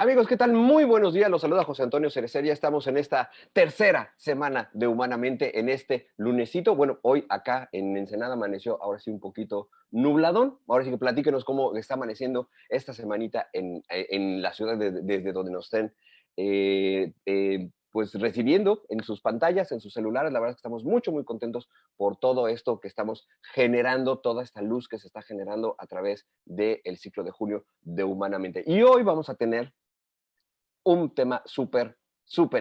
Amigos, ¿qué tal? Muy buenos días. Los saluda José Antonio Cerecer. Ya estamos en esta tercera semana de Humanamente en este lunesito. Bueno, hoy acá en Ensenada amaneció ahora sí un poquito nubladón. Ahora sí que platíquenos cómo está amaneciendo esta semanita en la ciudad desde donde nos estén pues recibiendo en sus pantallas, en sus celulares. La verdad es que estamos muy contentos por todo esto que estamos generando, toda esta luz que se está generando a través del ciclo de junio de Humanamente. Y hoy vamos a tener un tema súper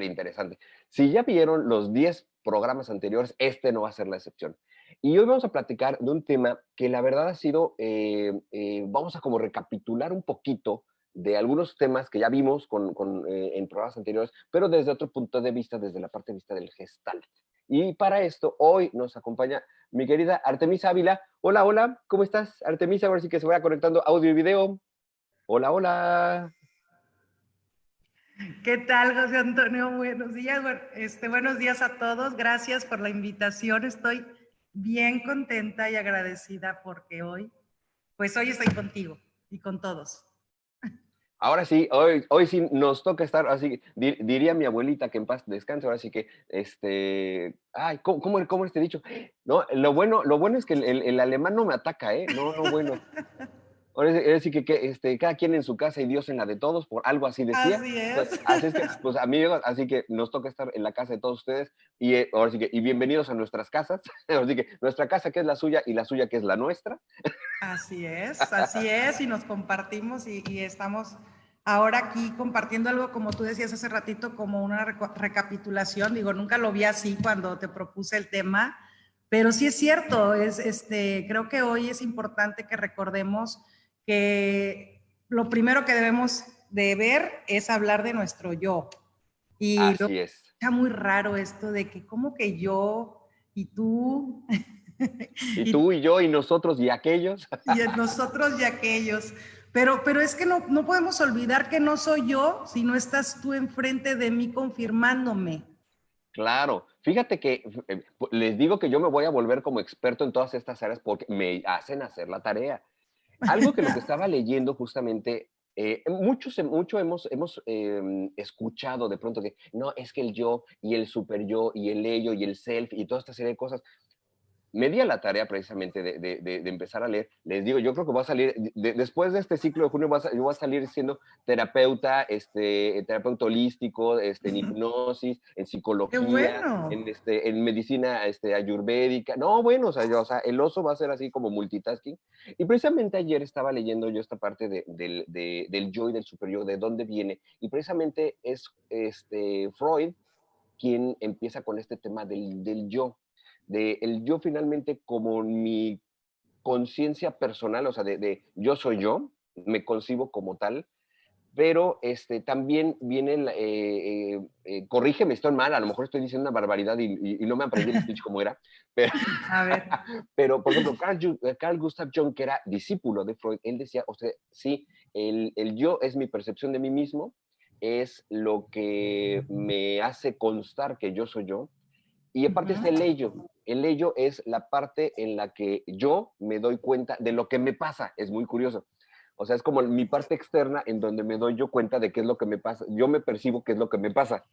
interesante. Si ya vieron los 10 programas anteriores, este no va a ser la excepción. Y hoy vamos a platicar de un tema que la verdad ha sido, vamos a como recapitular un poquito de algunos temas que ya vimos en programas anteriores, pero desde otro punto de vista, desde la parte de vista del Gestalt. Y para esto, hoy nos acompaña mi querida Artemisa Ávila. Hola, hola, ¿cómo estás, Artemisa? Ahora sí que se vaya conectando audio y video. Hola, hola. ¿Qué tal, José Antonio? Buenos días. Buenos días a todos. Gracias por la invitación. Estoy bien contenta y agradecida porque hoy estoy contigo y con todos. Ahora sí, hoy sí nos toca estar, así diría mi abuelita que en paz descanse, ahora sí que, ay, ¿cómo este dicho? No, lo bueno es que el alemán no me ataca, ¿eh? No, no, bueno. Ahora sí que cada quien en su casa y Dios en la de todos, por algo así decía. Así es. Entonces, así es que, pues amigos, así que nos toca estar en la casa de todos ustedes y ahora sí que, y bienvenidos a nuestras casas. Ahora sí que nuestra casa que es la suya y la suya que es la nuestra. Así es, y nos compartimos y estamos ahora aquí compartiendo algo, como tú decías hace ratito, como una recapitulación. Digo, nunca lo vi así cuando te propuse el tema, pero sí es cierto, creo que hoy es importante que recordemos que lo primero que debemos de ver es hablar de nuestro yo. Y luego Así es. está muy raro esto de que como que yo y tú Y y tú y yo y nosotros y aquellos. y en nosotros y aquellos. Pero es que no podemos olvidar que no soy yo si no estás tú enfrente de mí confirmándome. Claro, fíjate que les digo que yo me voy a volver como experto en todas estas áreas porque me hacen hacer la tarea. Algo que lo que estaba leyendo justamente, mucho hemos escuchado de pronto que no, es que el yo y el super yo y el ello y el self y toda esta serie de cosas me di a la tarea precisamente de empezar a leer. Les digo, yo creo que voy a salir, después de este ciclo de junio, yo voy a salir siendo terapeuta, terapeuta holístico, en hipnosis, en ¡Qué psicología, bueno! en medicina ayurvédica. No, bueno, o sea, el oso va a ser así como multitasking. Y precisamente ayer estaba leyendo yo esta parte del yo y del super yo, de dónde viene. Y precisamente es Freud quien empieza con este tema del yo, de el yo finalmente como mi conciencia personal, o sea, de yo soy yo, me concibo como tal, pero también viene, corrígeme, estoy mal, a lo mejor estoy diciendo una barbaridad y no me aprendí el speech como era, pero, A ver. pero por ejemplo, Carl Gustav Jung, que era discípulo de Freud, él decía, o sea, sí, el yo es mi percepción de mí mismo, es lo que me hace constar que yo soy yo, y aparte está el ello. El ello es la parte en la que yo me doy cuenta de lo que me pasa. Es muy curioso. O sea, es como mi parte externa en donde me doy yo cuenta de qué es lo que me pasa. Yo me percibo qué es lo que me pasa,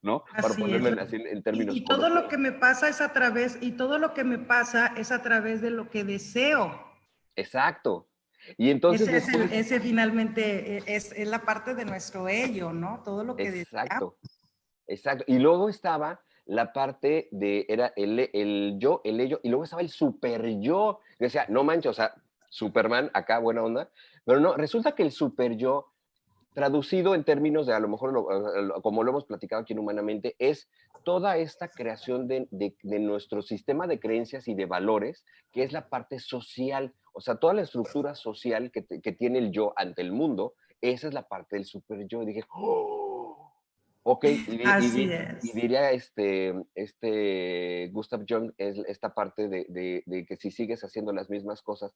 ¿no? Para Así es. ponerlo así en términos Y todo lo coloquiales. que me pasa es a través, y todo lo que me pasa es a través de lo que deseo. Exacto. Y entonces después, Ese finalmente es la parte de nuestro ello, ¿no? Todo lo que deseamos. exacto, exacto. Y luego estaba la parte era el yo, el ello, y luego estaba el super yo. Yo decía, no manches, o sea, Superman, acá, buena onda. Pero no, resulta que el super yo traducido en términos de a lo mejor, como lo hemos platicado aquí en Humanamente, es toda esta creación de nuestro sistema de creencias y de valores, que es la parte social, o sea, toda la estructura social que tiene el yo ante el mundo, esa es la parte del super yo. Y dije, oh, ok, Así y es. diría Gustav Jung, es esta parte de que si sigues haciendo las mismas cosas,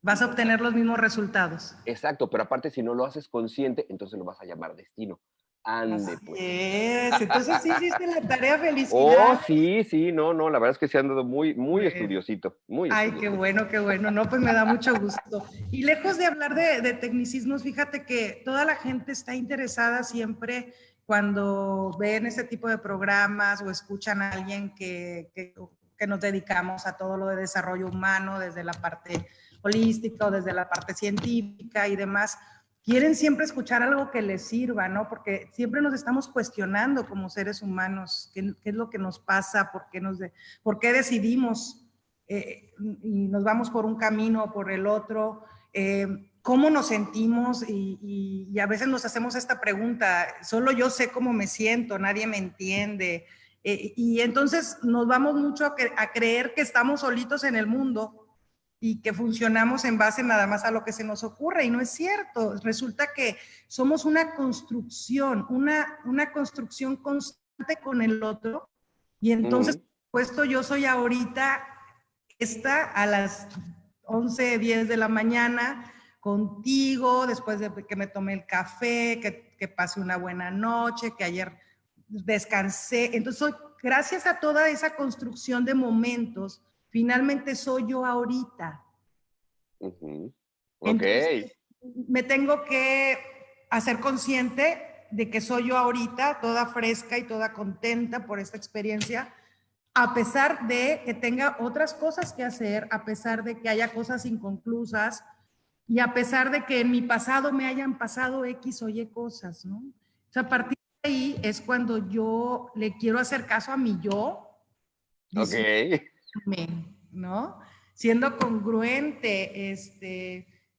Vas a obtener los mismos resultados. exacto, pero aparte si no lo haces consciente, entonces lo vas a llamar destino. Ande, Así pues. es. Entonces sí hiciste la tarea, Oh, felicidades. sí, sí, no, no, la verdad es que se han dado muy, muy Bueno. estudiosito, muy Ay, qué estudiosito. bueno, qué bueno. No, pues me da mucho gusto. Y lejos de hablar de tecnicismos, fíjate que toda la gente está interesada siempre cuando ven este tipo de programas o escuchan a alguien que nos dedicamos a todo lo de desarrollo humano, desde la parte holística o desde la parte científica y demás. Quieren siempre escuchar algo que les sirva, ¿no? Porque siempre nos estamos cuestionando como seres humanos qué es lo que nos pasa, por qué decidimos y nos vamos por un camino o por el otro, cómo nos sentimos y a veces nos hacemos esta pregunta, solo yo sé cómo me siento, nadie me entiende. Y entonces nos vamos mucho a creer que estamos solitos en el mundo y que funcionamos en base nada más a lo que se nos ocurre y no es cierto. Resulta que somos una construcción constante con el otro y entonces, Ujú. por supuesto, yo soy ahorita a las 11:10 de la mañana contigo, después de que me tomé el café, que pasé una buena noche, que ayer descansé. Entonces, gracias a toda esa construcción de momentos, finalmente soy yo ahorita. Ujú. Ok, Entonces, me tengo que hacer consciente de que soy yo ahorita, toda fresca y toda contenta por esta experiencia, a pesar de que tenga otras cosas que hacer, a pesar de que haya cosas inconclusas y a pesar de que en mi pasado me hayan pasado X o Y cosas, ¿no? O sea, a partir de ahí es cuando yo le quiero hacer caso a mi yo, ok. ¿no? Siendo congruente,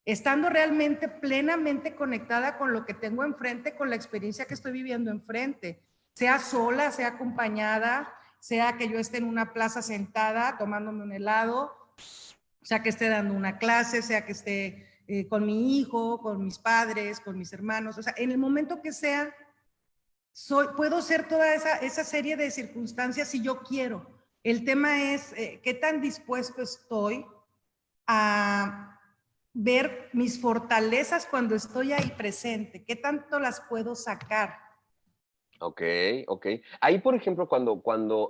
estando realmente plenamente conectada con lo que tengo enfrente, con la experiencia que estoy viviendo enfrente, sea sola, sea acompañada, sea que yo esté en una plaza sentada tomándome un helado, sea que esté dando una clase, sea que esté con mi hijo, con mis padres, con mis hermanos, o sea, en el momento que sea, puedo ser toda esa serie de circunstancias si yo quiero. El tema es qué tan dispuesto estoy a ver mis fortalezas cuando estoy ahí presente, qué tanto las puedo sacar. Ok, ok. Ahí, por ejemplo,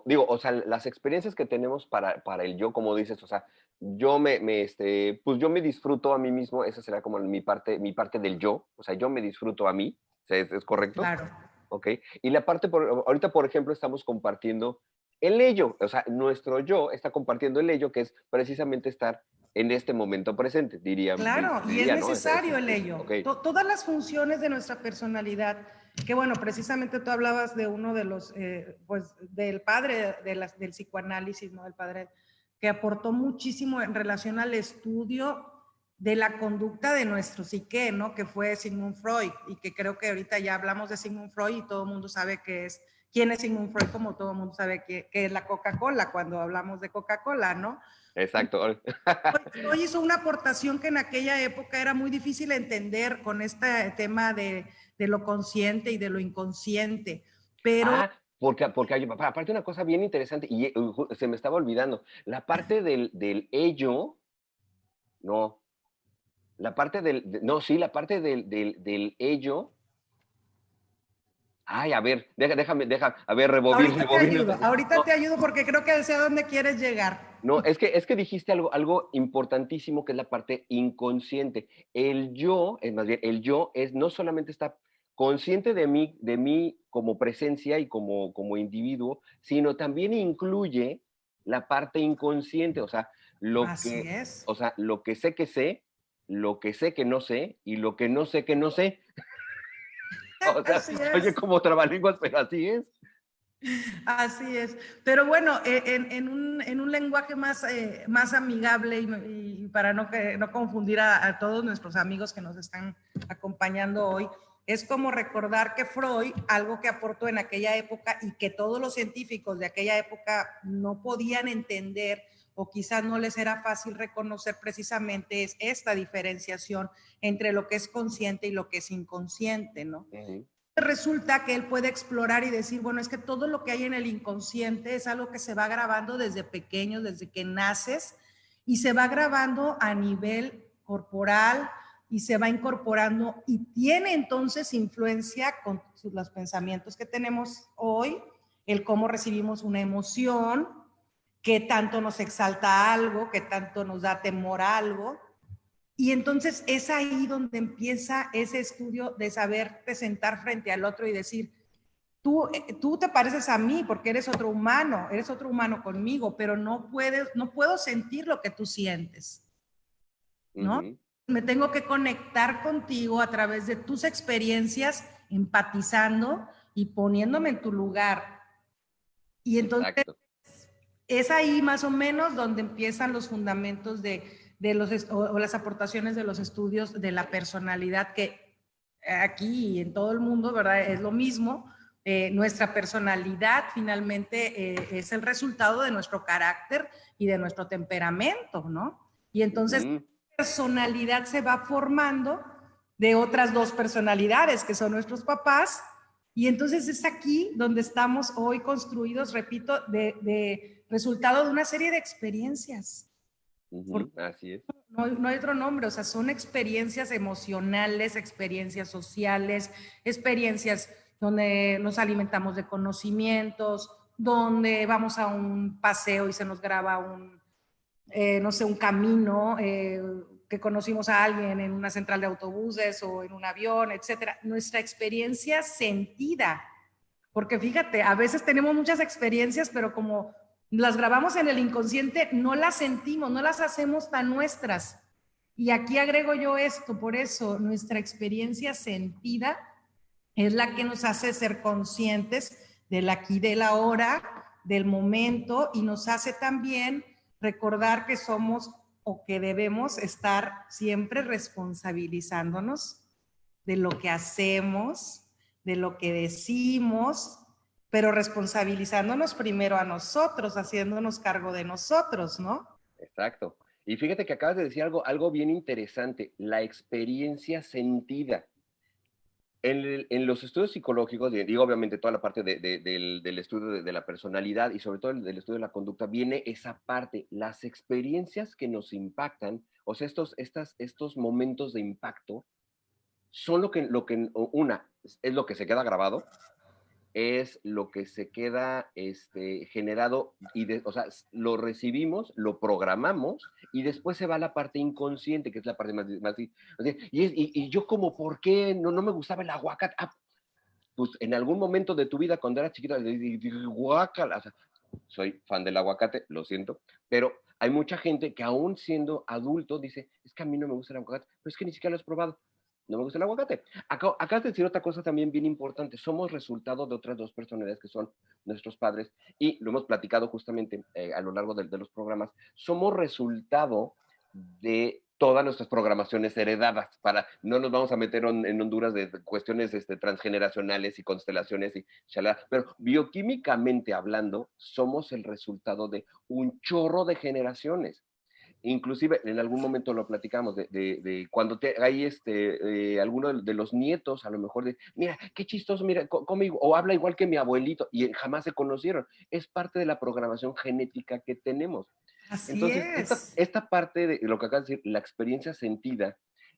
digo, o sea, las experiencias que tenemos para el yo, como dices, o sea, pues yo me disfruto a mí mismo, esa será como mi parte del yo, o sea, yo me disfruto a mí, o sea, ¿es correcto? Claro, Ok. Y ahorita, por ejemplo, estamos compartiendo el ello, o sea, nuestro yo está compartiendo el ello, que es precisamente estar en este momento presente, claro, y es diría, ¿no? necesario el ello. Ok, Todas las funciones de nuestra personalidad, que bueno, precisamente tú hablabas de uno de los, pues del padre del psicoanálisis, ¿no? El padre que aportó muchísimo en relación al estudio de la conducta de nuestro psique, ¿no? Que fue Sigmund Freud, y que creo que ahorita ya hablamos de Sigmund Freud y todo el mundo sabe quién es Sigmund Freud, como todo el mundo sabe que es la Coca-Cola cuando hablamos de Coca-Cola, ¿no? exacto. Hoy hizo una aportación que en aquella época era muy difícil entender con este tema de lo consciente y de lo inconsciente, pero Porque aparte una cosa bien interesante, y se me estaba olvidando, la parte del ello, no, no, sí, la parte del ello, ay, a ver, a ver, rebobina. ahorita te ayudo porque creo que sé a dónde quieres llegar. No, es que dijiste algo importantísimo que es la parte inconsciente. El yo, es más bien, el yo es no solamente está consciente de mí como presencia y como individuo, sino también incluye la parte inconsciente, Así es. o sea, sé, lo que sé que no sé y lo que no sé que no sé. O sea, Así se oye es. como trabalenguas, pero así es. Así es. Pero bueno, en un lenguaje más amigable y para no confundir a todos nuestros amigos que nos están acompañando hoy, es como recordar que Freud, algo que aportó en aquella época y que todos los científicos de aquella época no podían entender o quizás no les era fácil reconocer precisamente es esta diferenciación entre lo que es consciente y lo que es inconsciente, ¿no? Ujú. Resulta que él puede explorar y decir, bueno, es que todo lo que hay en el inconsciente es algo que se va grabando desde pequeño, desde que naces, y se va grabando a nivel corporal y se va incorporando y tiene entonces influencia con los pensamientos que tenemos hoy, el cómo recibimos una emoción, qué tanto nos exalta algo, qué tanto nos da temor a algo. Y entonces es ahí donde empieza ese estudio de saberte sentar frente al otro y decir, tú te pareces a mí porque eres otro humano conmigo, pero no puedo sentir lo que tú sientes, ¿no? Me tengo que conectar contigo a través de tus experiencias, empatizando y poniéndome en tu lugar. Y entonces Exacto. es ahí más o menos donde empiezan los fundamentos o las aportaciones de los estudios de la personalidad, que aquí y en todo el mundo, ¿verdad? Es lo mismo. Nuestra personalidad finalmente es el resultado de nuestro carácter y de nuestro temperamento, ¿no? Y entonces la personalidad se va formando de otras dos personalidades, que son nuestros papás, y entonces es aquí donde estamos hoy construidos, repito, de resultado de una serie de experiencias. Así es. No hay otro nombre, o sea, son experiencias emocionales, experiencias sociales, experiencias donde nos alimentamos de conocimientos, donde vamos a un paseo y se nos graba no sé, un camino, que conocimos a alguien en una central de autobuses o en un avión, etcétera. Nuestra experiencia sentida, porque fíjate, a veces tenemos muchas experiencias, pero como las grabamos en el inconsciente, no las sentimos, no las hacemos tan nuestras. Y aquí agrego yo esto, por eso nuestra experiencia sentida es la que nos hace ser conscientes del aquí, del ahora, del momento, y nos hace también recordar que somos o que debemos estar siempre responsabilizándonos de lo que hacemos, de lo que decimos, pero responsabilizándonos primero a nosotros, haciéndonos cargo de nosotros, ¿no? Exacto. Y fíjate que acabas de decir algo bien interesante, la experiencia sentida. En los estudios psicológicos, digo obviamente toda la parte del estudio de la personalidad y sobre todo del estudio de la conducta, viene esa parte, las experiencias que nos impactan, o sea, estos momentos de impacto, son una, es lo que se queda grabado, es lo que se queda generado, o sea, lo recibimos, lo programamos y después se va a la parte inconsciente, que es la parte más y yo como, ¿por qué no me gustaba el aguacate? Pues en algún momento de tu vida, cuando eras chiquita, guácala, o sea, soy fan del aguacate, lo siento, pero hay mucha gente que aún siendo adulto dice, es que a mí no me gusta el aguacate, pero es que ni siquiera lo has probado. No me gusta el aguacate. Acá de decir otra cosa también bien importante. Somos resultado de otras dos personalidades que son nuestros padres y lo hemos platicado justamente a lo largo de los programas. Somos resultado de todas nuestras programaciones heredadas. No nos vamos a meter en Honduras de cuestiones transgeneracionales y constelaciones y shalala, pero bioquímicamente hablando, somos el resultado de un chorro de generaciones. Inclusive en algún momento lo platicamos de cuando hay alguno de los nietos, a lo mejor mira, qué chistoso, mira, conmigo, o habla igual que mi abuelito, y jamás se conocieron. Es parte de la programación genética que tenemos. Así Entonces, es. esta parte de lo que acabas de decir, la experiencia sentida,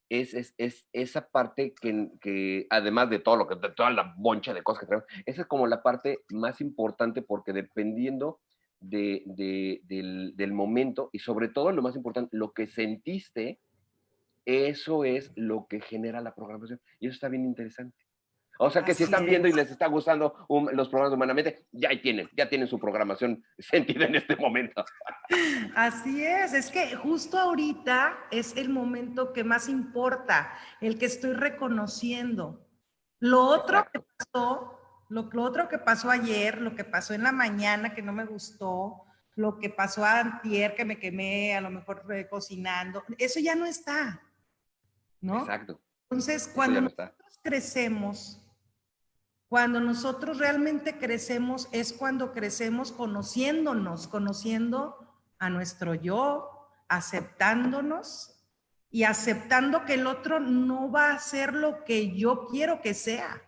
es esa parte que además de todo de toda la boncha de cosas que tenemos, esa es como la parte más importante porque dependiendo del momento y sobre todo lo más importante, lo que sentiste, eso es lo que genera la programación. Y eso está bien interesante. O sea que si Así están viendo y es. les está gustando los programas de Humanamente, ya tienen su programación sentida en este momento. Así es que justo ahorita es el momento que más importa, el que estoy reconociendo. Lo otro que Exacto. pasó, lo otro que pasó ayer, lo que pasó en la mañana que no me gustó, lo que pasó antier que me quemé, a lo mejor cocinando, eso ya no está, ¿no? Exacto. Entonces, Eso ya cuando no está. nosotros crecemos, cuando nosotros realmente crecemos es cuando crecemos conociéndonos, conociendo a nuestro yo, aceptándonos y aceptando que el otro no va a ser lo que yo quiero que sea.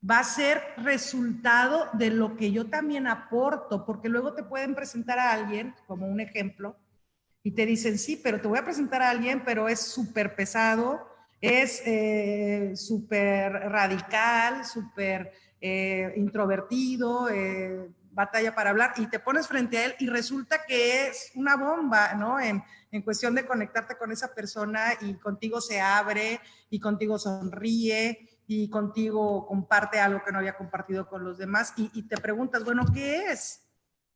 Va a ser resultado de lo que yo también aporto, porque luego te pueden presentar a alguien, como un ejemplo, y te dicen, sí, pero te voy a presentar a alguien, pero es súper pesado, es súper radical, súper introvertido, batalla para hablar, y te pones frente a él y resulta que es una bomba, ¿no? En cuestión de conectarte con esa persona y contigo se abre y contigo sonríe y contigo comparte algo que no había compartido con los demás y te preguntas, bueno, ¿qué es?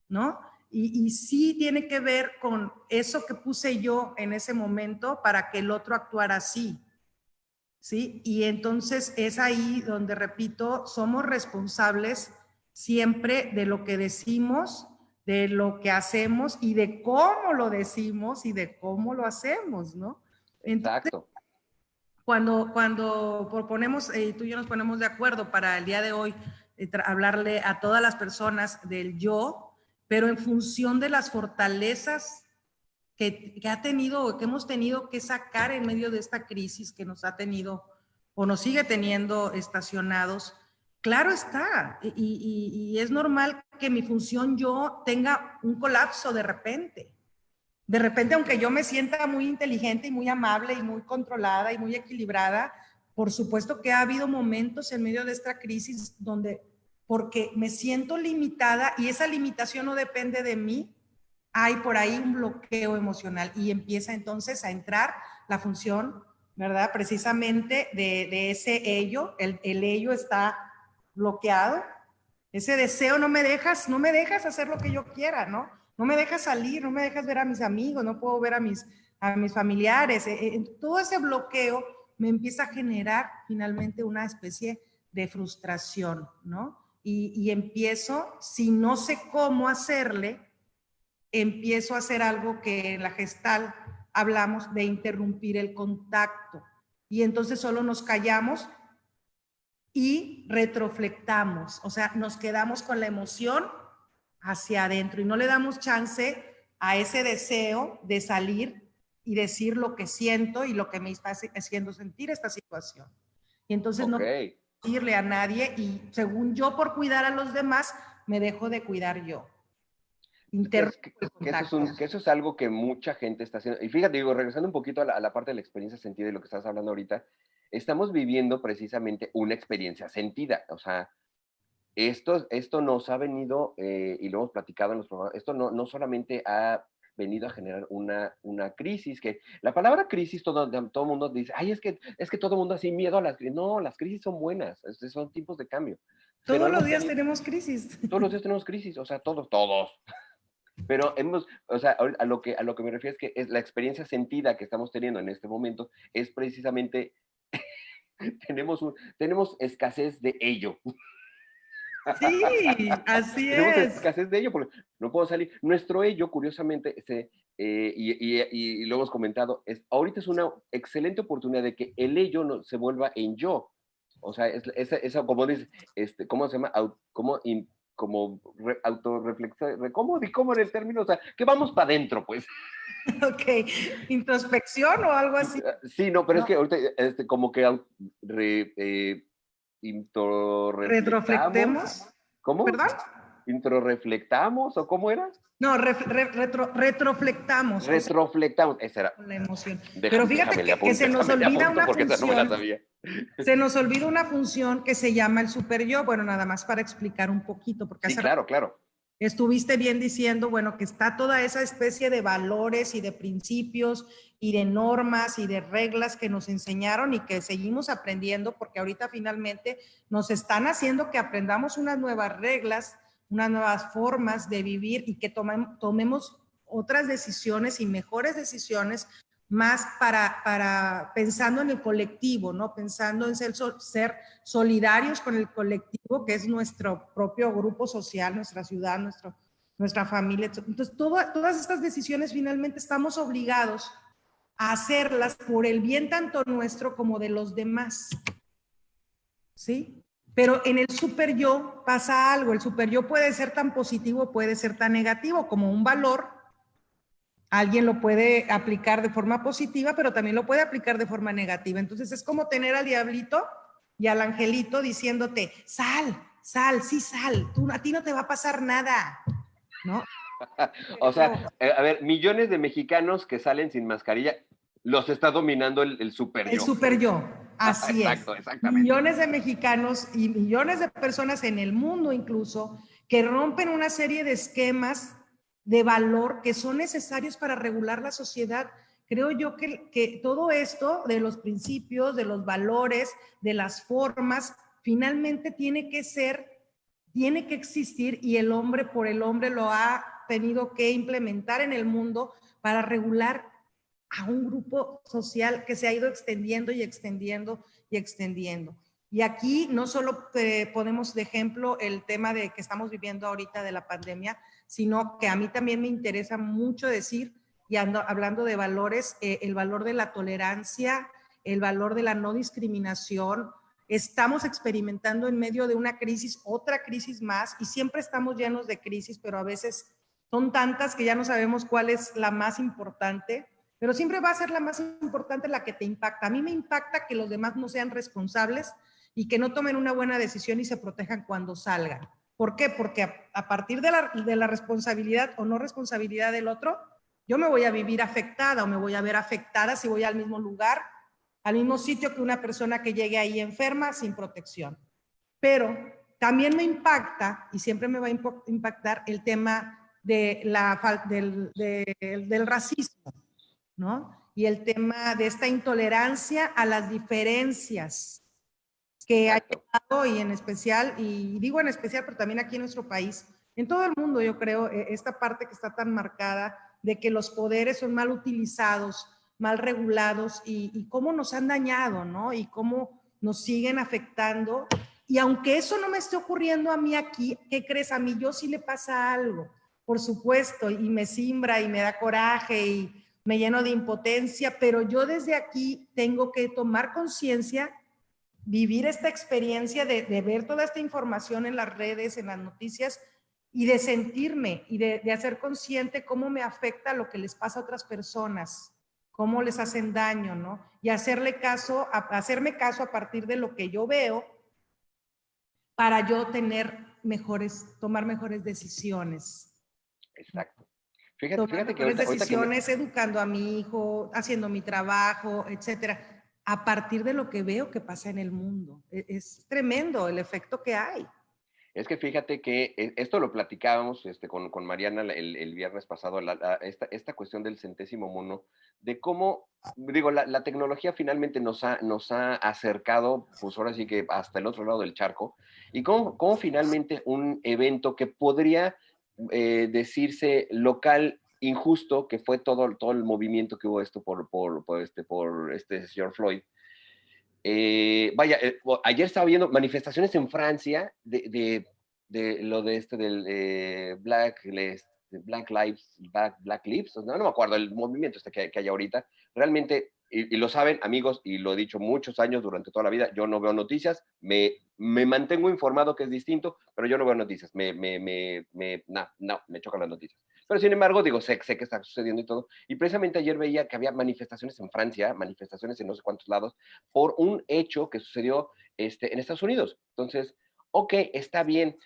¿No? Y sí tiene que ver con eso que puse yo en ese momento para que el otro actuara así. ¿Sí? Y entonces es ahí donde, repito, somos responsables siempre de lo que decimos, de lo que hacemos y de cómo lo decimos y de cómo lo hacemos, ¿no? Entonces, Exacto. cuando proponemos, tú y yo nos ponemos de acuerdo para el día de hoy, hablarle a todas las personas del yo, pero en función de las fortalezas que ha tenido, que hemos tenido que sacar en medio de esta crisis que nos ha tenido o nos sigue teniendo estacionados, claro está, y es normal que mi función yo tenga un colapso de repente. De repente, aunque yo me sienta muy inteligente y muy amable y muy controlada y muy equilibrada, por supuesto que ha habido momentos en medio de esta crisis donde, porque me siento limitada y esa limitación no depende de mí, hay por ahí un bloqueo emocional y empieza entonces a entrar la función, ¿verdad? Precisamente de ese ello, el ello está bloqueado, ese deseo no me dejas hacer lo que yo quiera, ¿no? No me dejas salir, no me dejas ver a mis amigos, no puedo ver a mis familiares. Todo ese bloqueo me empieza a generar finalmente una especie de frustración, ¿no? Y empiezo, si no sé cómo hacerle, empiezo a hacer algo que en la gestal hablamos de interrumpir el contacto. Y entonces solo nos callamos y retroflectamos, o sea, nos quedamos con la emoción hacia adentro y no le damos chance a ese deseo de salir y decir lo que siento y lo que me está haciendo sentir esta situación. Y entonces no puedo decirle a nadie y según yo por cuidar a los demás, me dejo de cuidar yo. Que eso es algo que mucha gente está haciendo. Y fíjate, digo, regresando un poquito a la parte de la experiencia sentida y lo que estás hablando ahorita, estamos viviendo precisamente una experiencia sentida. O sea, esto nos ha venido, y lo hemos platicado en los programas, esto no solamente ha venido a generar una crisis, que la palabra crisis todo el mundo dice, ay, es que todo el mundo así miedo a las crisis. No, las crisis son buenas, son tiempos de cambio. Todos los días tenemos crisis. Todos los días tenemos crisis, o sea, todos. Pero o sea, a lo que me refiero es que es la experiencia sentida que estamos teniendo en este momento es precisamente, tenemos escasez de ello. Sí, así Tenemos es. escasez de ello porque no puedo salir. Nuestro ello, curiosamente, y lo hemos comentado, ahorita es una excelente oportunidad de que el ello no, se vuelva en yo. O sea, esa como dice, ¿cómo se llama? Como autorreflexión, ¿cómo en el término? O sea, que vamos para adentro, pues. Ok, introspección o algo así. Sí, no, pero no. es que ahorita, como que ¿Retroflectemos? ¿Cómo? ¿Perdón? ¿Introreflectamos o cómo era? No, retroflectamos. Retroflectamos, O sea, esa era. con la emoción. Pero Déjame fíjate le que apunto, se nos olvida una porque esa no me la función. sabía. Se nos olvida una función que se llama el super yo. Bueno, nada más para explicar un poquito, porque Sí, claro. Estuviste bien diciendo, bueno, que está toda esa especie de valores y de principios y de normas y de reglas que nos enseñaron y que seguimos aprendiendo porque ahorita finalmente nos están haciendo que aprendamos unas nuevas reglas, unas nuevas formas de vivir y que tomemos otras decisiones y mejores decisiones más para pensando en el colectivo, ¿no? Pensando en ser solidarios con el colectivo, que es nuestro propio grupo social, nuestra ciudad, nuestra familia. Entonces, todas estas decisiones finalmente estamos obligados a hacerlas por el bien tanto nuestro como de los demás. ¿Sí? Pero en el super yo pasa algo. El super yo puede ser tan positivo, puede ser tan negativo, como un valor. Alguien lo puede aplicar de forma positiva, pero también lo puede aplicar de forma negativa. Entonces es como tener al diablito y al angelito diciéndote, sal, sí sal, a ti no te va a pasar nada, ¿no? O sea, a ver, millones de mexicanos que salen sin mascarilla, Los está dominando el super yo. El super yo, así Exacto, es. exactamente. Millones de mexicanos y millones de personas en el mundo incluso que rompen una serie de esquemas de valor que son necesarios para regular la sociedad. Creo yo que todo esto de los principios, de los valores, de las formas, finalmente tiene que existir, y el hombre por el hombre lo ha tenido que implementar en el mundo para regular a un grupo social que se ha ido extendiendo y extendiendo y extendiendo. Y aquí no solo ponemos de ejemplo el tema de que estamos viviendo ahorita de la pandemia, sino que a mí también me interesa mucho decir, y hablando de valores, el valor de la tolerancia, el valor de la no discriminación. Estamos experimentando en medio de una crisis, otra crisis más, y siempre estamos llenos de crisis, pero a veces son tantas que ya no sabemos cuál es la más importante, pero siempre va a ser la más importante la que te impacta. A mí me impacta que los demás no sean responsables y que no tomen una buena decisión y se protejan cuando salgan. ¿Por qué? Porque a partir de la responsabilidad o no responsabilidad del otro, yo me voy a vivir afectada o me voy a ver afectada si voy al mismo lugar, al mismo sitio que una persona que llegue ahí enferma sin protección. Pero también me impacta, y siempre me va a impactar, el tema del racismo, ¿no? Y el tema de esta intolerancia a las diferencias que ha llegado, y en especial, y digo en especial, pero también aquí en nuestro país, en todo el mundo, yo creo, esta parte que está tan marcada de que los poderes son mal utilizados, mal regulados, y cómo nos han dañado, ¿no? Y cómo nos siguen afectando. Y aunque eso no me esté ocurriendo a mí aquí, ¿qué crees? A mí yo sí le pasa algo, por supuesto, y me simbra y me da coraje y me lleno de impotencia, pero yo desde aquí tengo que tomar conciencia, vivir esta experiencia de ver toda esta información en las redes, en las noticias, y de sentirme y de hacer consciente cómo me afecta lo que les pasa a otras personas, cómo les hacen daño, ¿no? Y hacerme caso a partir de lo que yo veo para yo tomar mejores decisiones. Exacto. Fíjate que ahorita decisiones, educando a mi hijo, haciendo mi trabajo, etcétera, a partir de lo que veo que pasa en el mundo. Es tremendo el efecto que hay. Es que fíjate que esto lo platicábamos con Mariana el viernes pasado, esta cuestión del centésimo mono, de cómo, digo, la tecnología finalmente nos ha acercado, pues ahora sí que hasta el otro lado del charco, y cómo finalmente un evento que podría decirse local injusto, que fue todo el movimiento que hubo por este señor Floyd. Ayer estaba viendo manifestaciones en Francia de lo de del Black Lives, no me acuerdo el movimiento que hay ahorita. Realmente, y lo saben amigos, y lo he dicho muchos años durante toda la vida, yo no veo noticias, me mantengo informado que es distinto, pero yo no veo noticias, no, me chocan las noticias. Pero sin embargo, digo, sé que está sucediendo y todo. Y precisamente ayer veía que había manifestaciones en Francia, manifestaciones en no sé cuántos lados, por un hecho que sucedió en Estados Unidos. Entonces, ok, está bien,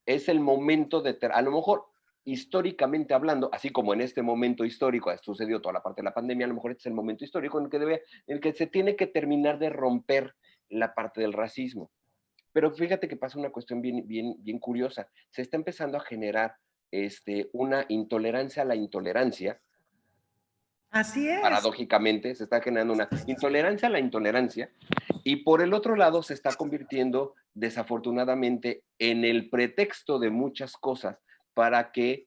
es el momento a lo mejor históricamente hablando, así como en este momento histórico ha sucedido toda la parte de la pandemia, a lo mejor este es el momento histórico en el que se tiene que terminar de romper la parte del racismo. Pero fíjate que pasa una cuestión bien curiosa. Se está empezando a generar una intolerancia a la intolerancia. Así es. Paradójicamente, se está generando una intolerancia a la intolerancia, y por el otro lado se está convirtiendo desafortunadamente en el pretexto de muchas cosas para que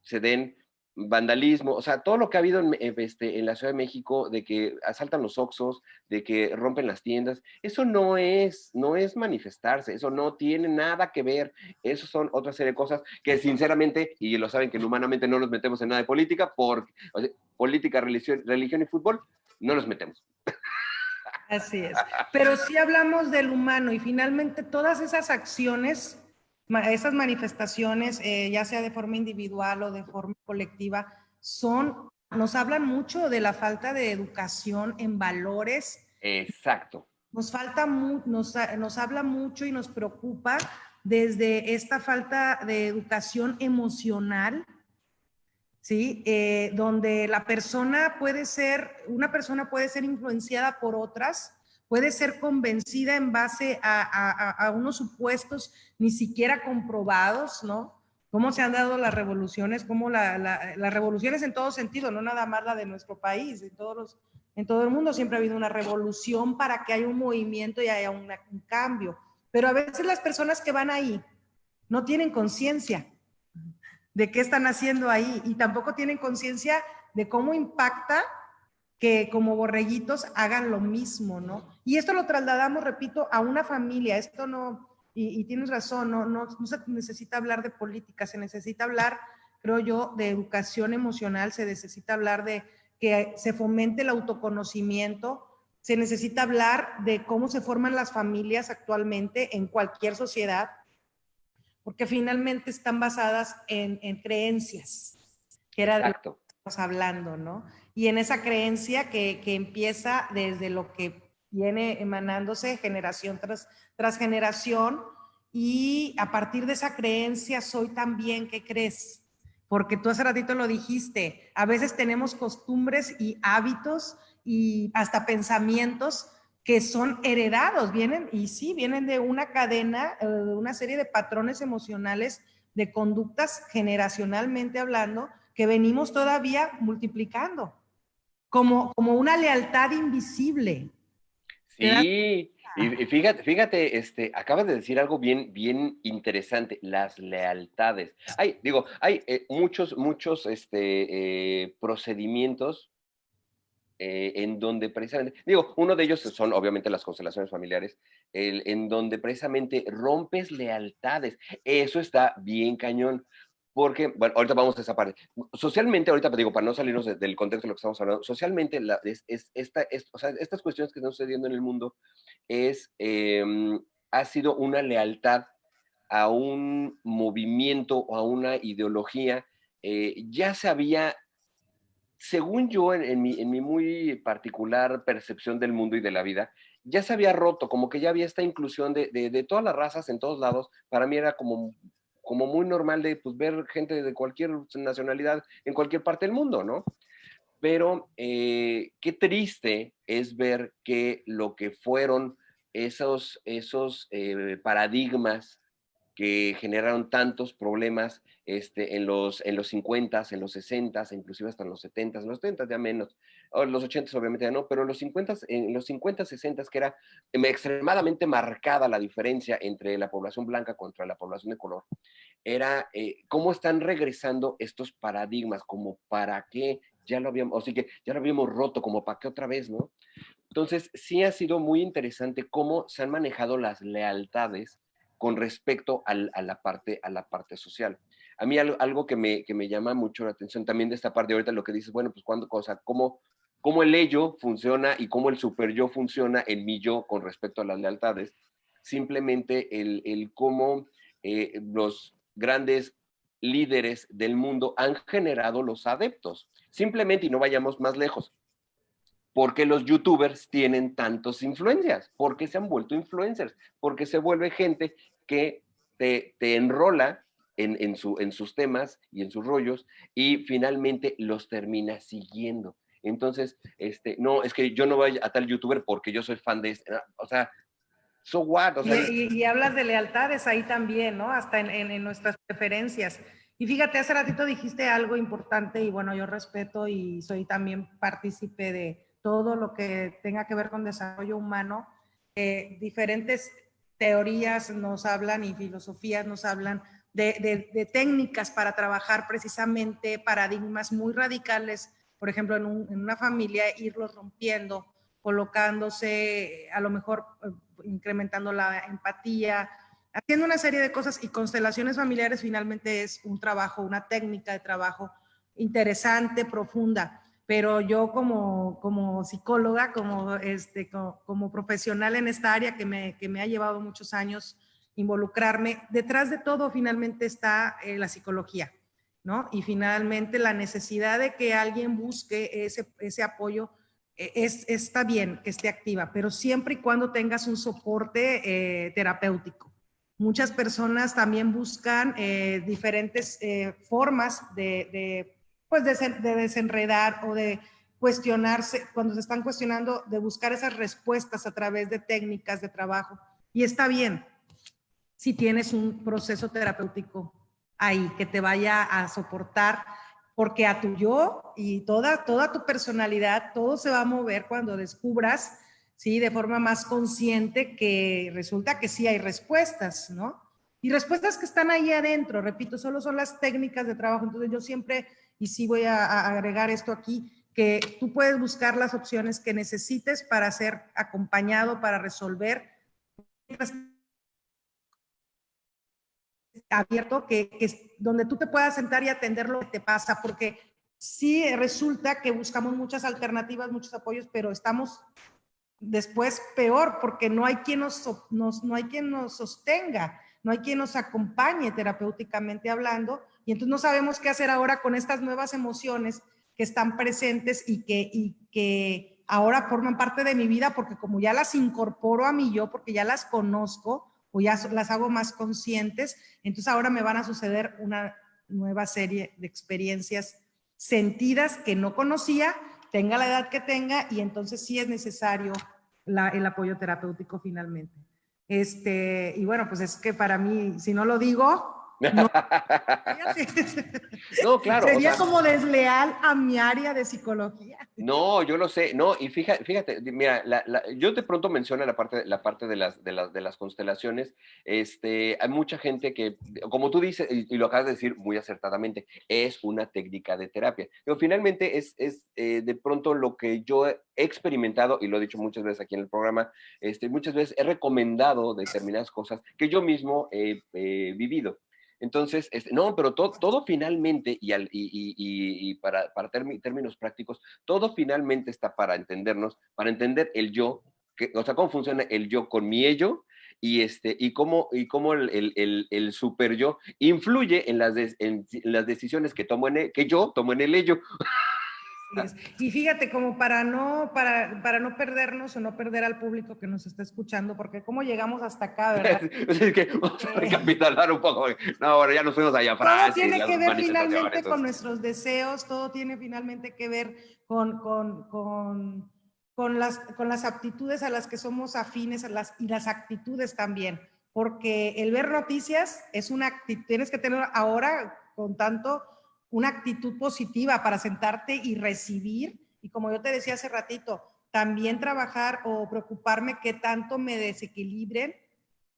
se den vandalismo, o sea, todo lo que ha habido en la Ciudad de México, de que asaltan los Oxxos, de que rompen las tiendas, eso no es manifestarse, eso no tiene nada que ver, eso son otra serie de cosas que sinceramente, y lo saben que humanamente no nos metemos en nada de política, porque política, religión y fútbol, no nos metemos. Así es, pero sí hablamos del humano, y finalmente todas esas acciones, esas manifestaciones, ya sea de forma individual o de forma colectiva, nos hablan mucho de la falta de educación en valores. Exacto. Nos habla mucho y nos preocupa desde esta falta de educación emocional, ¿sí? Donde una persona puede ser influenciada por otras, puede ser convencida en base a unos supuestos ni siquiera comprobados, ¿no? Cómo se han dado las revoluciones, cómo las revoluciones en todo sentido, no nada más la de nuestro país, en todo el mundo siempre ha habido una revolución para que haya un movimiento y haya un cambio. Pero a veces las personas que van ahí no tienen conciencia de qué están haciendo ahí y tampoco tienen conciencia de cómo impacta que como borreguitos hagan lo mismo, ¿no? Y esto lo trasladamos, repito, a una familia. Esto no, y tienes razón, no se necesita hablar de política, se necesita hablar, creo yo, de educación emocional, se necesita hablar de que se fomente el autoconocimiento, se necesita hablar de cómo se forman las familias actualmente en cualquier sociedad, porque finalmente están basadas en creencias, que era de lo que Exacto. estamos hablando, ¿no? Y en esa creencia que empieza desde lo que viene emanándose generación tras generación, y a partir de esa creencia soy también, ¿qué crees? Porque tú hace ratito lo dijiste, a veces tenemos costumbres y hábitos y hasta pensamientos que son heredados, vienen de una cadena, una serie de patrones emocionales, de conductas generacionalmente hablando, que venimos todavía multiplicando, como una lealtad invisible. Sí, y fíjate, acabas de decir algo bien, bien interesante, las lealtades. Hay muchos procedimientos en donde precisamente, uno de ellos son obviamente las constelaciones familiares, en donde precisamente rompes lealtades. Eso está bien cañón, porque, bueno, ahorita vamos a esa parte. Socialmente, ahorita te digo, para no salirnos del contexto de lo que estamos hablando, socialmente, o sea, estas cuestiones que están sucediendo en el mundo ha sido una lealtad a un movimiento o a una ideología. Ya se había, según yo, en mi muy particular percepción del mundo y de la vida, ya se había roto, como que ya había esta inclusión de todas las razas en todos lados. Para mí era como muy normal de pues, ver gente de cualquier nacionalidad en cualquier parte del mundo, ¿no? Pero qué triste es ver que lo que fueron esos paradigmas que generaron tantos problemas en los 50s, en los 60s, inclusive hasta en los 70s, en los 70s ya menos, o en los 80s obviamente ya no, pero en los 50s, 60s, que era extremadamente marcada la diferencia entre la población blanca contra la población de color, era cómo están regresando estos paradigmas, como para qué ya lo habíamos, o sea que ya lo habíamos roto, como para qué otra vez, ¿no? Entonces, sí ha sido muy interesante cómo se han manejado las lealtades con respecto a la parte social. A mí algo que me llama mucho la atención también de esta parte, ahorita lo que dices, bueno, pues cuándo, o sea, cómo el ello funciona y cómo el super yo funciona en mi yo con respecto a las lealtades. Simplemente el cómo los grandes líderes del mundo han generado los adeptos. Simplemente, y no vayamos más lejos, ¿por qué los youtubers tienen tantas influencias? Porque se han vuelto influencers, porque se vuelve gente que te enrola en sus temas y en sus rollos y finalmente los termina siguiendo. Entonces, no, es que yo no voy a tal youtuber porque yo soy fan de este. O sea, so what? O sea, Y hablas de lealtades ahí también, ¿no? Hasta en nuestras preferencias. Y fíjate, hace ratito dijiste algo importante y bueno, yo respeto y soy también partícipe de todo lo que tenga que ver con desarrollo humano. Diferentes teorías nos hablan y filosofías nos hablan de técnicas para trabajar precisamente paradigmas muy radicales, por ejemplo, en una familia, irlos rompiendo, colocándose, a lo mejor incrementando la empatía, haciendo una serie de cosas. Y constelaciones familiares finalmente es un trabajo, una técnica de trabajo interesante, profunda. Pero yo como psicóloga, como profesional en esta área que me ha llevado muchos años involucrarme, detrás de todo finalmente está la psicología, ¿no? Y finalmente la necesidad de que alguien busque ese apoyo está bien que esté activa, pero siempre y cuando tengas un soporte terapéutico. Muchas personas también buscan diferentes formas de pues de desenredar o de cuestionarse, cuando se están cuestionando, de buscar esas respuestas a través de técnicas de trabajo. Y está bien si tienes un proceso terapéutico ahí que te vaya a soportar, porque a tu yo y toda tu personalidad, todo se va a mover cuando descubras, ¿sí? De forma más consciente que resulta que sí hay respuestas, ¿no? Y respuestas que están ahí adentro, repito, solo son las técnicas de trabajo. Entonces yo siempre, y sí voy a agregar esto aquí, que tú puedes buscar las opciones que necesites para ser acompañado, para resolver, abierto, donde tú te puedas sentar y atender lo que te pasa, porque sí resulta que buscamos muchas alternativas, muchos apoyos, pero estamos después peor, porque no hay quien no hay quien nos sostenga, no hay quien nos acompañe terapéuticamente hablando, y entonces no sabemos qué hacer ahora con estas nuevas emociones que están presentes y que ahora forman parte de mi vida, porque como ya las incorporo a mi yo, porque ya las conozco, o ya las hago más conscientes, entonces ahora me van a suceder una nueva serie de experiencias sentidas que no conocía, tenga la edad que tenga, y entonces sí es necesario el apoyo terapéutico finalmente. Y bueno, pues es que para mí, si no lo digo, no, no, claro. sería como desleal a mi área de psicología. No, yo lo sé, no, y fíjate, mira, yo de pronto menciono la parte de las constelaciones, hay mucha gente que, como tú dices, y lo acabas de decir muy acertadamente, es una técnica de terapia. Pero finalmente es de pronto lo que yo he experimentado, y lo he dicho muchas veces aquí en el programa, muchas veces he recomendado determinadas cosas que yo mismo he vivido. Entonces, no, pero todo finalmente, y para términos prácticos, todo finalmente está para entendernos, para entender el yo, o sea, cómo funciona el yo con mi ello, y cómo el super yo influye en en las decisiones que yo tomo en el ello. Y fíjate, como para no perdernos o no perder al público que nos está escuchando, porque cómo llegamos hasta acá, ¿verdad? Es que vamos a recapitular un poco. No, ahora ya nos fuimos allá a Todo Francia. tiene que ver finalmente con nuestros deseos, todo tiene finalmente que ver con las aptitudes a las que somos afines y las actitudes también, porque el ver noticias es una actitud, tienes que tener ahora con tanto una actitud positiva para sentarte y recibir, y como yo te decía hace ratito, también trabajar o preocuparme qué tanto me desequilibren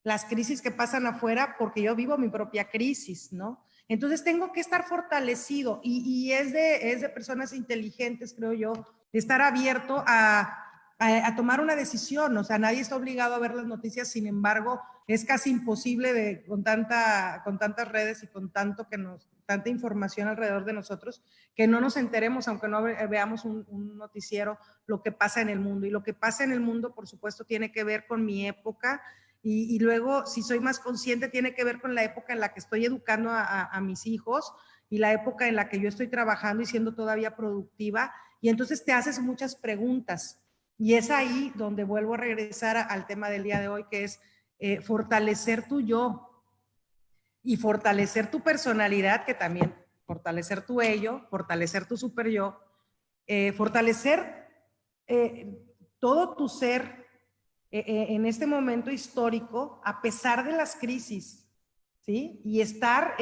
las crisis que pasan afuera, porque yo vivo mi propia crisis, ¿no? Entonces tengo que estar fortalecido y es de personas inteligentes, creo yo, de estar abierto a tomar una decisión. O sea, nadie está obligado a ver las noticias, sin embargo, es casi imposible con tantas redes y con tanta información alrededor de nosotros, que no nos enteremos, aunque no veamos un noticiero, lo que pasa en el mundo. Y lo que pasa en el mundo, por supuesto, tiene que ver con mi época, y luego, si soy más consciente, tiene que ver con la época en la que estoy educando a mis hijos, y la época en la que yo estoy trabajando y siendo todavía productiva, y entonces te haces muchas preguntas. Y es ahí donde vuelvo a regresar al tema del día de hoy, que es fortalecer tu yo y fortalecer tu personalidad, que también fortalecer tu ello, fortalecer tu super yo, fortalecer todo tu ser en este momento histórico, a pesar de las crisis, ¿sí? Y estar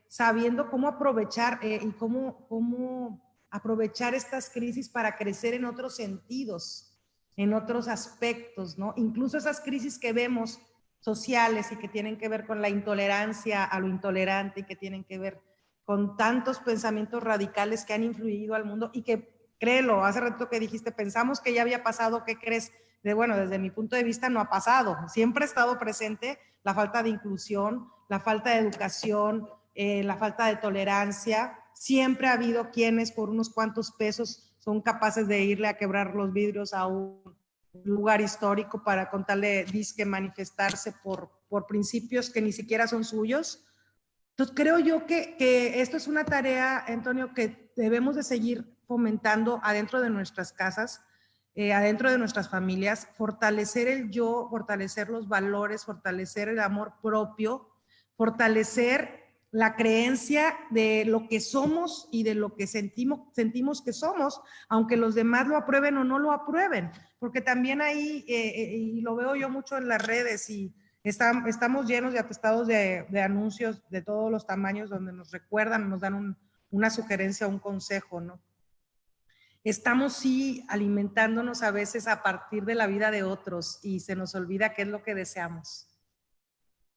sabiendo cómo aprovechar y cómo aprovechar estas crisis para crecer en otros sentidos, en otros aspectos, ¿no? Incluso esas crisis que vemos sociales y que tienen que ver con la intolerancia a lo intolerante y que tienen que ver con tantos pensamientos radicales que han influido al mundo y que, créelo, hace rato que dijiste, pensamos que ya había pasado, ¿qué crees? Bueno, desde mi punto de vista no ha pasado, siempre ha estado presente la falta de inclusión, la falta de educación, la falta de tolerancia, siempre ha habido quienes por unos cuantos pesos son capaces de irle a quebrar los vidrios a un lugar histórico para contarle disque manifestarse por principios que ni siquiera son suyos. Entonces creo yo que esto es una tarea, Antonio, que debemos de seguir fomentando adentro de nuestras casas, adentro de nuestras familias, fortalecer el yo, fortalecer los valores, fortalecer el amor propio, fortalecer la creencia de lo que somos y de lo que sentimos que somos, aunque los demás lo aprueben o no lo aprueben, porque también ahí, y lo veo yo mucho en las redes, y estamos llenos de atestados de anuncios de todos los tamaños donde nos recuerdan, nos dan una sugerencia, un consejo, ¿no? Estamos sí alimentándonos a veces a partir de la vida de otros y se nos olvida qué es lo que deseamos.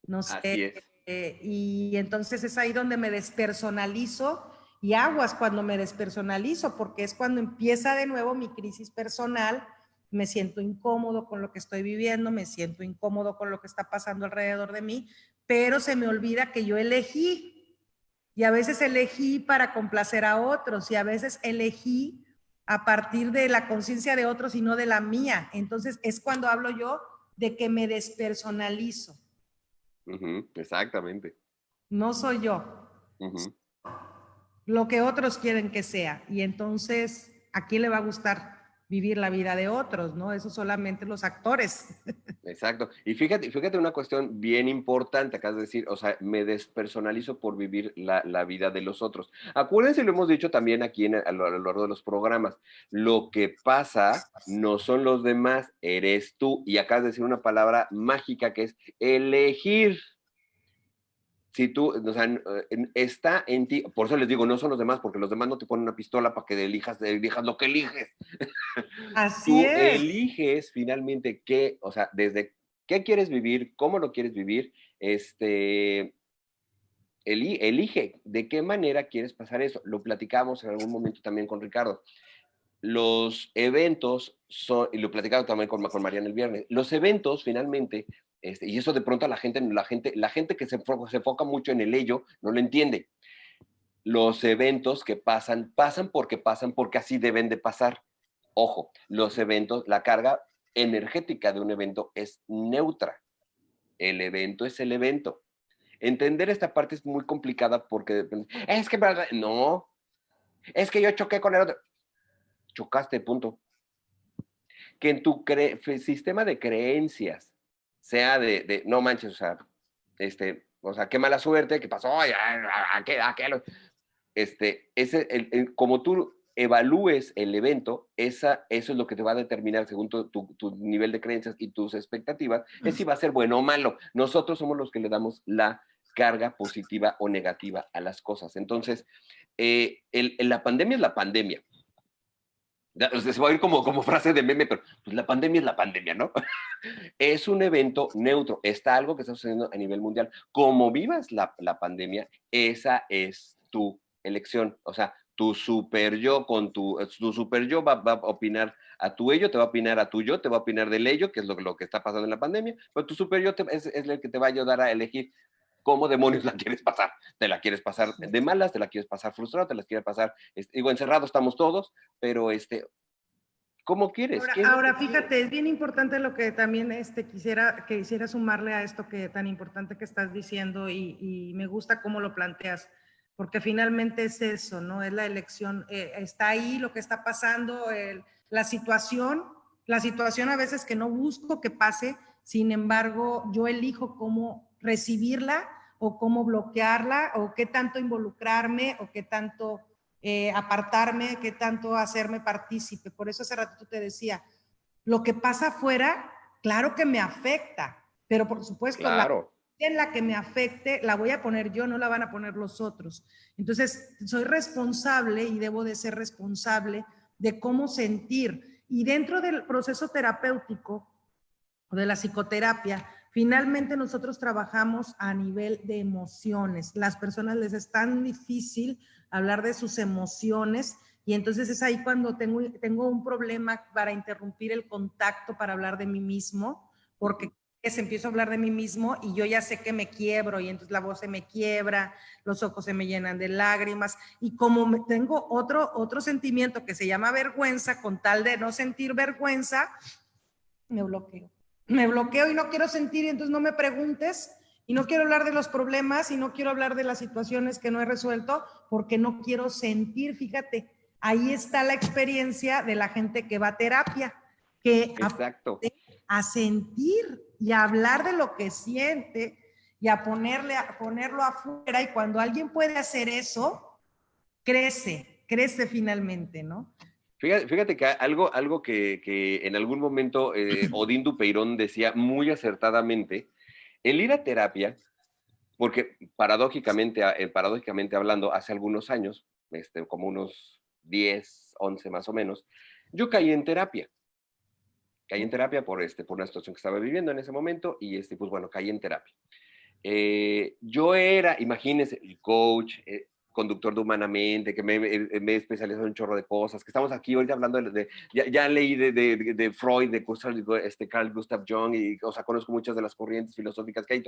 No sé. Así es. Y entonces es ahí donde me despersonalizo, y aguas cuando me despersonalizo, porque es cuando empieza de nuevo mi crisis personal. Me siento incómodo con lo que estoy viviendo, me siento incómodo con lo que está pasando alrededor de mí, pero se me olvida que yo elegí, y a veces elegí para complacer a otros, y a veces elegí a partir de la conciencia de otros y no de la mía. Entonces es cuando hablo yo de que me despersonalizo. Exactamente. No soy yo. Lo que otros quieren que sea. Y entonces, ¿a quién le va a gustar vivir la vida de otros, no? Eso solamente los actores. Exacto. Y fíjate una cuestión bien importante, acabas de decir, o sea, me despersonalizo por vivir la vida de los otros. Acuérdense, lo hemos dicho también aquí a lo largo de los programas, lo que pasa no son los demás, eres tú. Y acabas de decir una palabra mágica que es elegir. Si tú, o sea, está en ti, por eso les digo, no son los demás, porque los demás no te ponen una pistola para que elijas lo que eliges. Así Tú es. eliges finalmente qué, o sea, desde qué quieres vivir, cómo lo quieres vivir, elige de qué manera quieres pasar eso. Lo platicamos en algún momento también con Ricardo. Los eventos son, y lo platicamos también con Mariana el viernes, los eventos finalmente, y eso de pronto la gente que se enfoca mucho en el ello no lo entiende. Los eventos que pasan porque así deben de pasar. Ojo, los eventos, la carga energética de un evento es neutra. El evento es el evento. Entender esta parte es muy complicada porque es que no, es que yo choqué con el otro. Chocaste, punto. Que en tu sistema de creencias sea no manches, o sea, qué mala suerte, qué pasó, aquel, como tú evalúes el evento, eso es lo que te va a determinar según tu nivel de creencias y tus expectativas, es si va a ser bueno o malo. Nosotros somos los que le damos la carga positiva o negativa a las cosas. Entonces, la pandemia es la pandemia. O sea, se va a ir como frase de meme, pero pues la pandemia es la pandemia, ¿no? Es un evento neutro, está algo que está sucediendo a nivel mundial. Como vivas la pandemia, esa es tu elección. O sea, tu super yo tu super yo va a opinar a tu ello, te va a opinar a tu yo, te va a opinar del ello, que es lo que está pasando en la pandemia, pero tu super yo es el que te va a ayudar a elegir cómo demonios la quieres pasar. ¿Te la quieres pasar de malas? ¿Te la quieres pasar frustrado? ¿Te la quieres pasar? Digo, encerrados estamos todos, pero ¿cómo quieres? Ahora fíjate, es bien importante lo que también quisiera sumarle a esto que tan importante que estás diciendo, y me gusta cómo lo planteas, porque finalmente es eso, ¿no? Es la elección, está ahí lo que está pasando, la situación a veces que no busco que pase, sin embargo, yo elijo cómo recibirla o cómo bloquearla o qué tanto involucrarme o qué tanto apartarme, qué tanto hacerme partícipe. Por eso hace ratito te decía, lo que pasa afuera, claro que me afecta, pero por supuesto, claro, en la que me afecte, la voy a poner yo, no la van a poner los otros. Entonces, soy responsable y debo de ser responsable de cómo sentir. Y dentro del proceso terapéutico o de la psicoterapia, finalmente nosotros trabajamos a nivel de emociones. Las personas les es tan difícil hablar de sus emociones, y entonces es ahí cuando tengo un problema para interrumpir el contacto, para hablar de mí mismo, porque empiezo a hablar de mí mismo y yo ya sé que me quiebro, y entonces la voz se me quiebra, los ojos se me llenan de lágrimas, y como tengo otro sentimiento que se llama vergüenza, con tal de no sentir vergüenza, me bloqueo y no quiero sentir, y entonces no me preguntes, y no quiero hablar de los problemas, y no quiero hablar de las situaciones que no he resuelto, porque no quiero sentir. Fíjate, ahí está la experiencia de la gente que va a terapia, que exacto, a sentir y a hablar de lo que siente, y a ponerlo afuera, y cuando alguien puede hacer eso, crece finalmente, ¿no? Fíjate que algo que en algún momento Odín Dupeirón decía muy acertadamente, el ir a terapia, porque paradójicamente hablando, hace algunos años, como unos 10, 11 más o menos, yo caí en terapia. Caí en terapia por una situación que estaba viviendo en ese momento y pues bueno, caí en terapia. Yo era, imagínense, el coach, conductor de Humanamente, que me he especializado en un chorro de cosas, que estamos aquí ahorita hablando ya leí de Freud, de Carl Gustav Jung, y o sea, conozco muchas de las corrientes filosóficas que hay.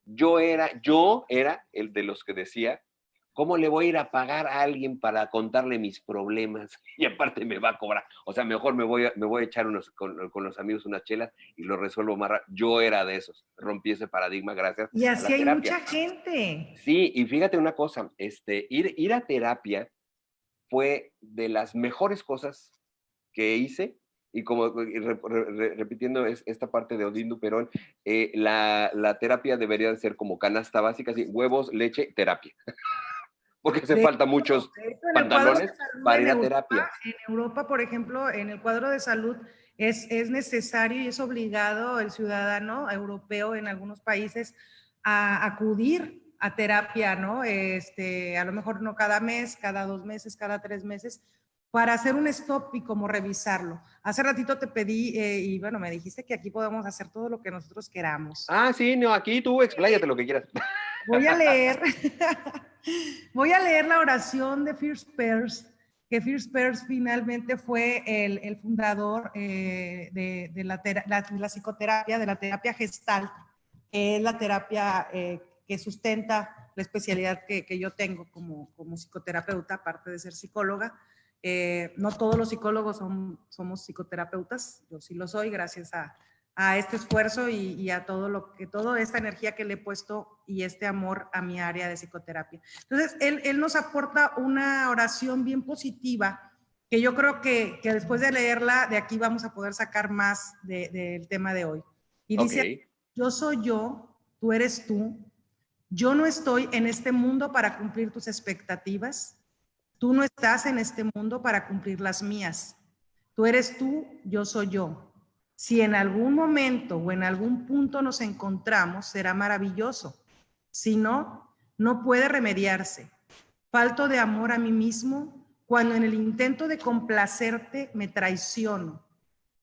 Yo era el de los que decía, ¿cómo le voy a ir a pagar a alguien para contarle mis problemas? Y aparte me va a cobrar. O sea, mejor me voy a echar con los amigos unas chelas y lo resuelvo más rápido. Yo era de esos. Rompí ese paradigma gracias Y a la así hay terapia. mucha gente. Sí, y fíjate una cosa, ir a terapia fue de las mejores cosas que hice, y como repitiendo esta parte de Odín Dupeirón, la terapia debería de ser como canasta básica, así, huevos, leche, terapia. Porque hace falta muchos De hecho, en el cuadro de pantalones salud para ir a terapia. En Europa, por ejemplo, en el cuadro de salud es necesario y es obligado el ciudadano europeo en algunos países a acudir a terapia, ¿no? A lo mejor no cada mes, cada 2 meses, cada 3 meses, para hacer un stop y como revisarlo. Hace ratito te pedí, y bueno, me dijiste que aquí podemos hacer todo lo que nosotros queramos. Ah, sí, no, aquí tú expláyate lo que quieras. Voy a leer, voy a leer la oración de Fritz Perls, que Fritz Perls finalmente fue el fundador de la psicoterapia, de la terapia Gestalt, que es la terapia que sustenta la especialidad que yo tengo como psicoterapeuta, aparte de ser psicóloga. No todos los psicólogos somos psicoterapeutas, yo sí lo soy, gracias a este esfuerzo y a toda esta energía que le he puesto y este amor a mi área de psicoterapia. Entonces, él nos aporta una oración bien positiva que yo creo que después de leerla, de aquí vamos a poder sacar más del tema de hoy. Y dice, okay. Yo soy yo, tú eres tú, yo no estoy en este mundo para cumplir tus expectativas, tú no estás en este mundo para cumplir las mías, tú eres tú, yo soy yo. Si en algún momento o en algún punto nos encontramos, será maravilloso. Si no, no puede remediarse. Falto de amor a mí mismo cuando en el intento de complacerte me traiciono.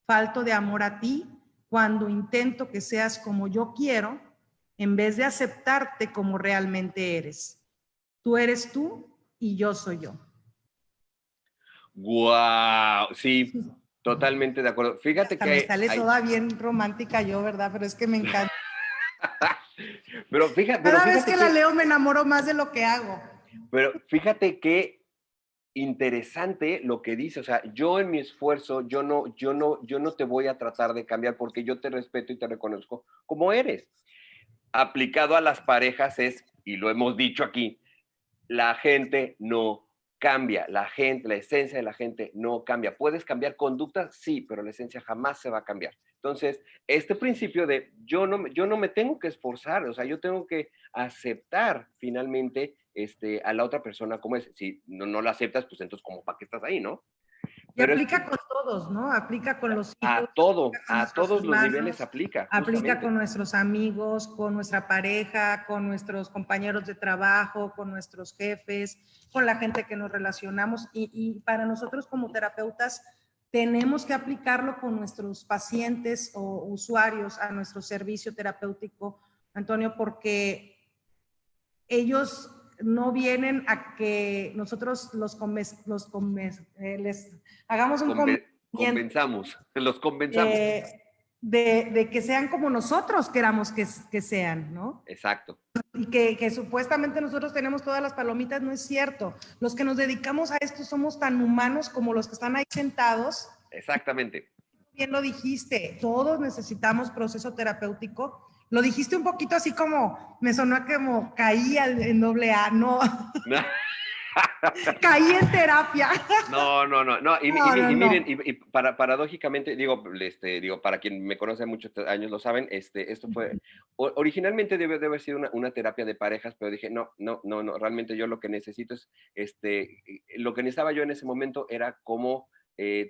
Falto de amor a ti cuando intento que seas como yo quiero en vez de aceptarte como realmente eres. Tú eres tú y yo soy yo. ¡Guau! Sí. Totalmente de acuerdo. Fíjate que me sale toda bien romántica yo, ¿verdad? Pero es que me encanta. Cada vez que la leo me enamoro más de lo que hago. Pero fíjate qué interesante lo que dice. O sea, yo en mi esfuerzo, yo no te voy a tratar de cambiar porque yo te respeto y te reconozco como eres. Aplicado a las parejas es, y lo hemos dicho aquí, la gente no cambia, la esencia de la gente no cambia. ¿Puedes cambiar conductas? Sí, pero la esencia jamás se va a cambiar. Entonces, este principio de yo no me tengo que esforzar, o sea, yo tengo que aceptar finalmente a la otra persona como es. Si no la aceptas, pues entonces, ¿como para qué estás ahí, no? Y aplica con todos, ¿no? Aplica con los hijos. A todos los niveles aplica. Aplica con nuestros amigos, con nuestra pareja, con nuestros compañeros de trabajo, con nuestros jefes, con la gente que nos relacionamos. Y para nosotros como terapeutas tenemos que aplicarlo con nuestros pacientes o usuarios a nuestro servicio terapéutico, Antonio, porque ellos no vienen a que nosotros les hagamos un convenzamos. De que sean como nosotros queramos que sean, ¿no? Exacto. Y que supuestamente nosotros tenemos todas las palomitas, no es cierto. Los que nos dedicamos a esto somos tan humanos como los que están ahí sentados. Exactamente. Bien lo dijiste, todos necesitamos proceso terapéutico. Lo dijiste un poquito así como, me sonó como caía en doble A, no. Caí en terapia. No, no, no, no. Y, No, no, y no. miren, paradójicamente, digo, para quien me conoce muchos años lo saben, esto fue, originalmente debe de haber sido una terapia de parejas, pero dije, no, no, no, no, realmente yo lo que necesito es, lo que necesitaba yo en ese momento era cómo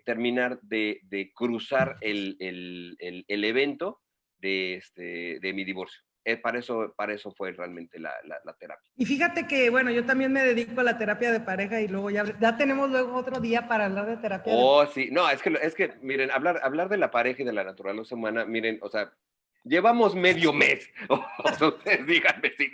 terminar de cruzar el evento de mi divorcio. Para eso fue realmente la terapia. Y fíjate que, bueno, yo también me dedico a la terapia de pareja y luego ya tenemos luego otro día para hablar de terapia de pareja. Oh, sí, no, es que, miren, hablar de la pareja y de la naturaleza humana, miren, o sea, llevamos medio mes, o sea, ustedes díganme si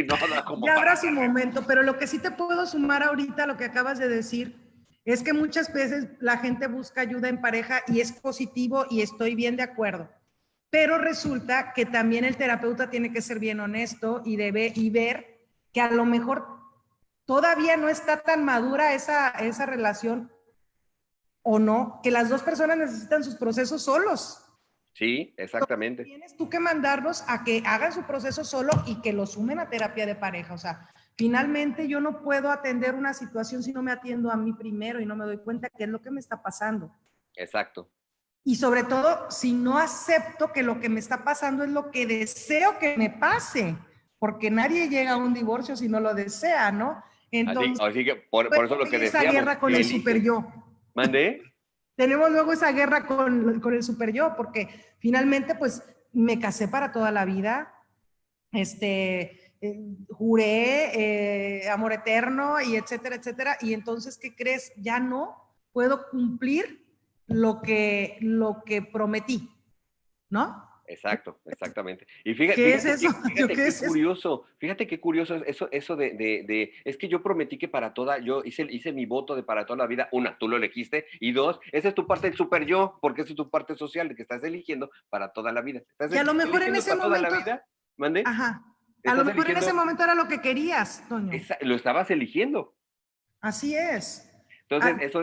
no da como Ya para habrá su hablar. momento, pero lo que sí te puedo sumar ahorita, lo que acabas de decir, es que muchas veces la gente busca ayuda en pareja y es positivo y estoy bien de acuerdo. Pero resulta que también el terapeuta tiene que ser bien honesto y ver que a lo mejor todavía no está tan madura esa relación o no, que las dos personas necesitan sus procesos solos. Sí, exactamente, Tienes tú que mandarlos a que hagan su proceso solo y que lo sumen a terapia de pareja. O sea, finalmente yo no puedo atender una situación si no me atiendo a mí primero y no me doy cuenta qué es lo que me está pasando. exacto, Y sobre todo, si no acepto que lo que me está pasando es lo que deseo que me pase, porque nadie llega a un divorcio si no lo desea, ¿no? así, Entonces, así que por pues, eso lo que esa decíamos, guerra con ¿qué el super eliges? yo. ¿Mandé? Tenemos luego esa guerra con el super yo, porque finalmente, pues, me casé para toda la vida, juré amor eterno y etcétera, etcétera. Y entonces, ¿qué crees? Ya no puedo cumplir lo que prometí, ¿no? Exacto, exactamente. Y ¿Qué es eso? ¿Yo qué es eso? fíjate qué curioso eso es que yo prometí que yo hice mi voto de para toda la vida. Una, tú lo elegiste, y dos, esa es tu parte del super yo, porque esa es tu parte social de que estás eligiendo para toda la vida. Y a lo Estás mejor en eligiendo ese para toda la momento, vida, ¿mande? ajá, a lo Estás mejor en ese eligiendo, momento era lo que querías, Toño. lo estabas eligiendo. Así es. Entonces,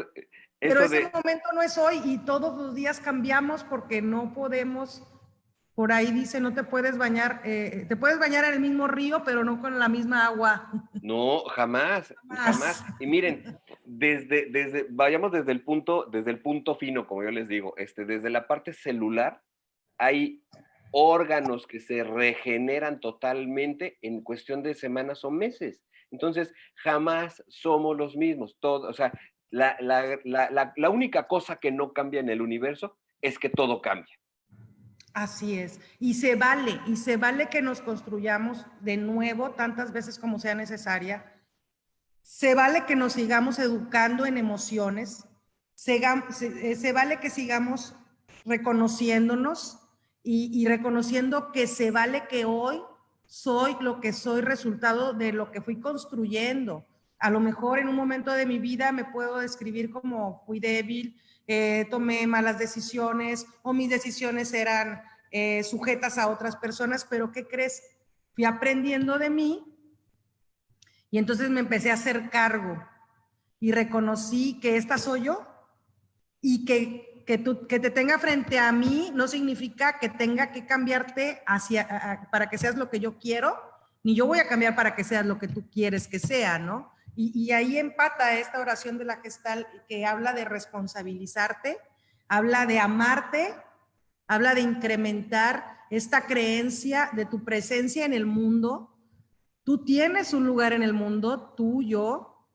Ah, pero eso ese de, momento no es hoy y todos los días cambiamos porque no podemos, por ahí dice, no te puedes bañar, te puedes bañar en el mismo río, pero no con la misma agua. no, jamás, jamás. Más. Y miren, vayamos desde el punto fino, como yo les digo, desde la parte celular, hay órganos que se regeneran totalmente en cuestión de semanas o meses. Entonces, jamás somos los mismos. Todo, o sea, la única cosa que no cambia en el universo es que todo cambia. Así es. Y se vale que nos construyamos de nuevo tantas veces como sea necesaria. Se vale que nos sigamos educando en emociones. Se vale que sigamos reconociéndonos y reconociendo que se vale que hoy soy lo que soy resultado de lo que fui construyendo. A lo mejor en un momento de mi vida me puedo describir como fui débil, tomé malas decisiones o mis decisiones eran sujetas a otras personas, pero ¿qué crees? Fui aprendiendo de mí y entonces me empecé a hacer cargo y reconocí que esta soy yo y que te tenga frente a mí no significa que tenga que cambiarte para que seas lo que yo quiero, ni yo voy a cambiar para que seas lo que tú quieres que sea, ¿no? Y ahí empata esta oración de la Gestalt que habla de responsabilizarte, habla de amarte, habla de incrementar esta creencia de tu presencia en el mundo. Tú tienes un lugar en el mundo, tú, yo,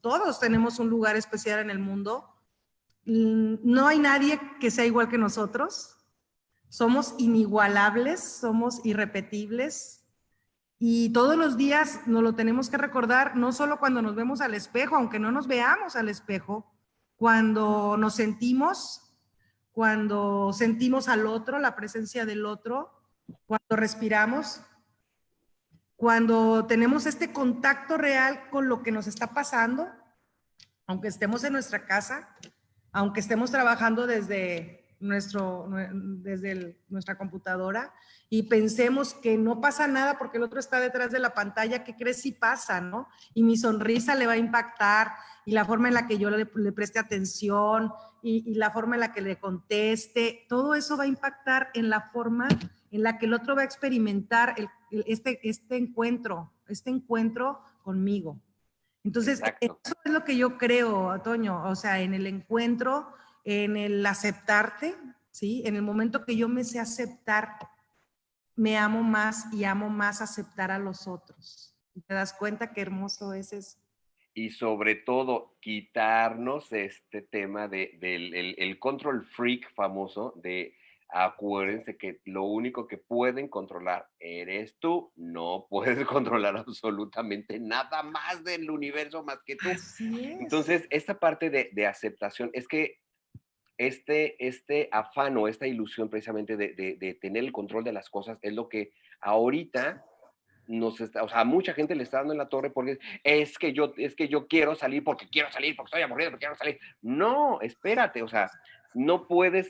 todos tenemos un lugar especial en el mundo. No hay nadie que sea igual que nosotros. Somos inigualables, somos irrepetibles. Y todos los días nos lo tenemos que recordar, no solo cuando nos vemos al espejo, aunque no nos veamos al espejo, cuando nos sentimos, cuando sentimos al otro, la presencia del otro, cuando respiramos, cuando tenemos este contacto real con lo que nos está pasando, aunque estemos en nuestra casa, aunque estemos trabajando desde nuestra computadora y pensemos que no pasa nada porque el otro está detrás de la pantalla, ¿qué crees si pasa, no? Y mi sonrisa le va a impactar y la forma en la que yo le preste atención y la forma en la que le conteste, todo eso va a impactar en la forma en la que el otro va a experimentar este encuentro conmigo. Entonces, Exacto. eso es lo que yo creo, Toño, o sea, en el encuentro, en el aceptarte, ¿sí? En el momento que yo me sé aceptar, me amo más y amo más aceptar a los otros. ¿Te das cuenta qué hermoso es eso? Y sobre todo, quitarnos este tema del el control freak famoso de acuérdense que lo único que pueden controlar eres tú, no puedes controlar absolutamente nada más del universo más que tú. Así es. Entonces, esta parte de aceptación es que este afán o esta ilusión precisamente de tener el control de las cosas es lo que ahorita nos está, o sea, a mucha gente le está dando en la torre porque es que yo quiero salir porque estoy aburrido, porque quiero salir. No, espérate, o sea, no puedes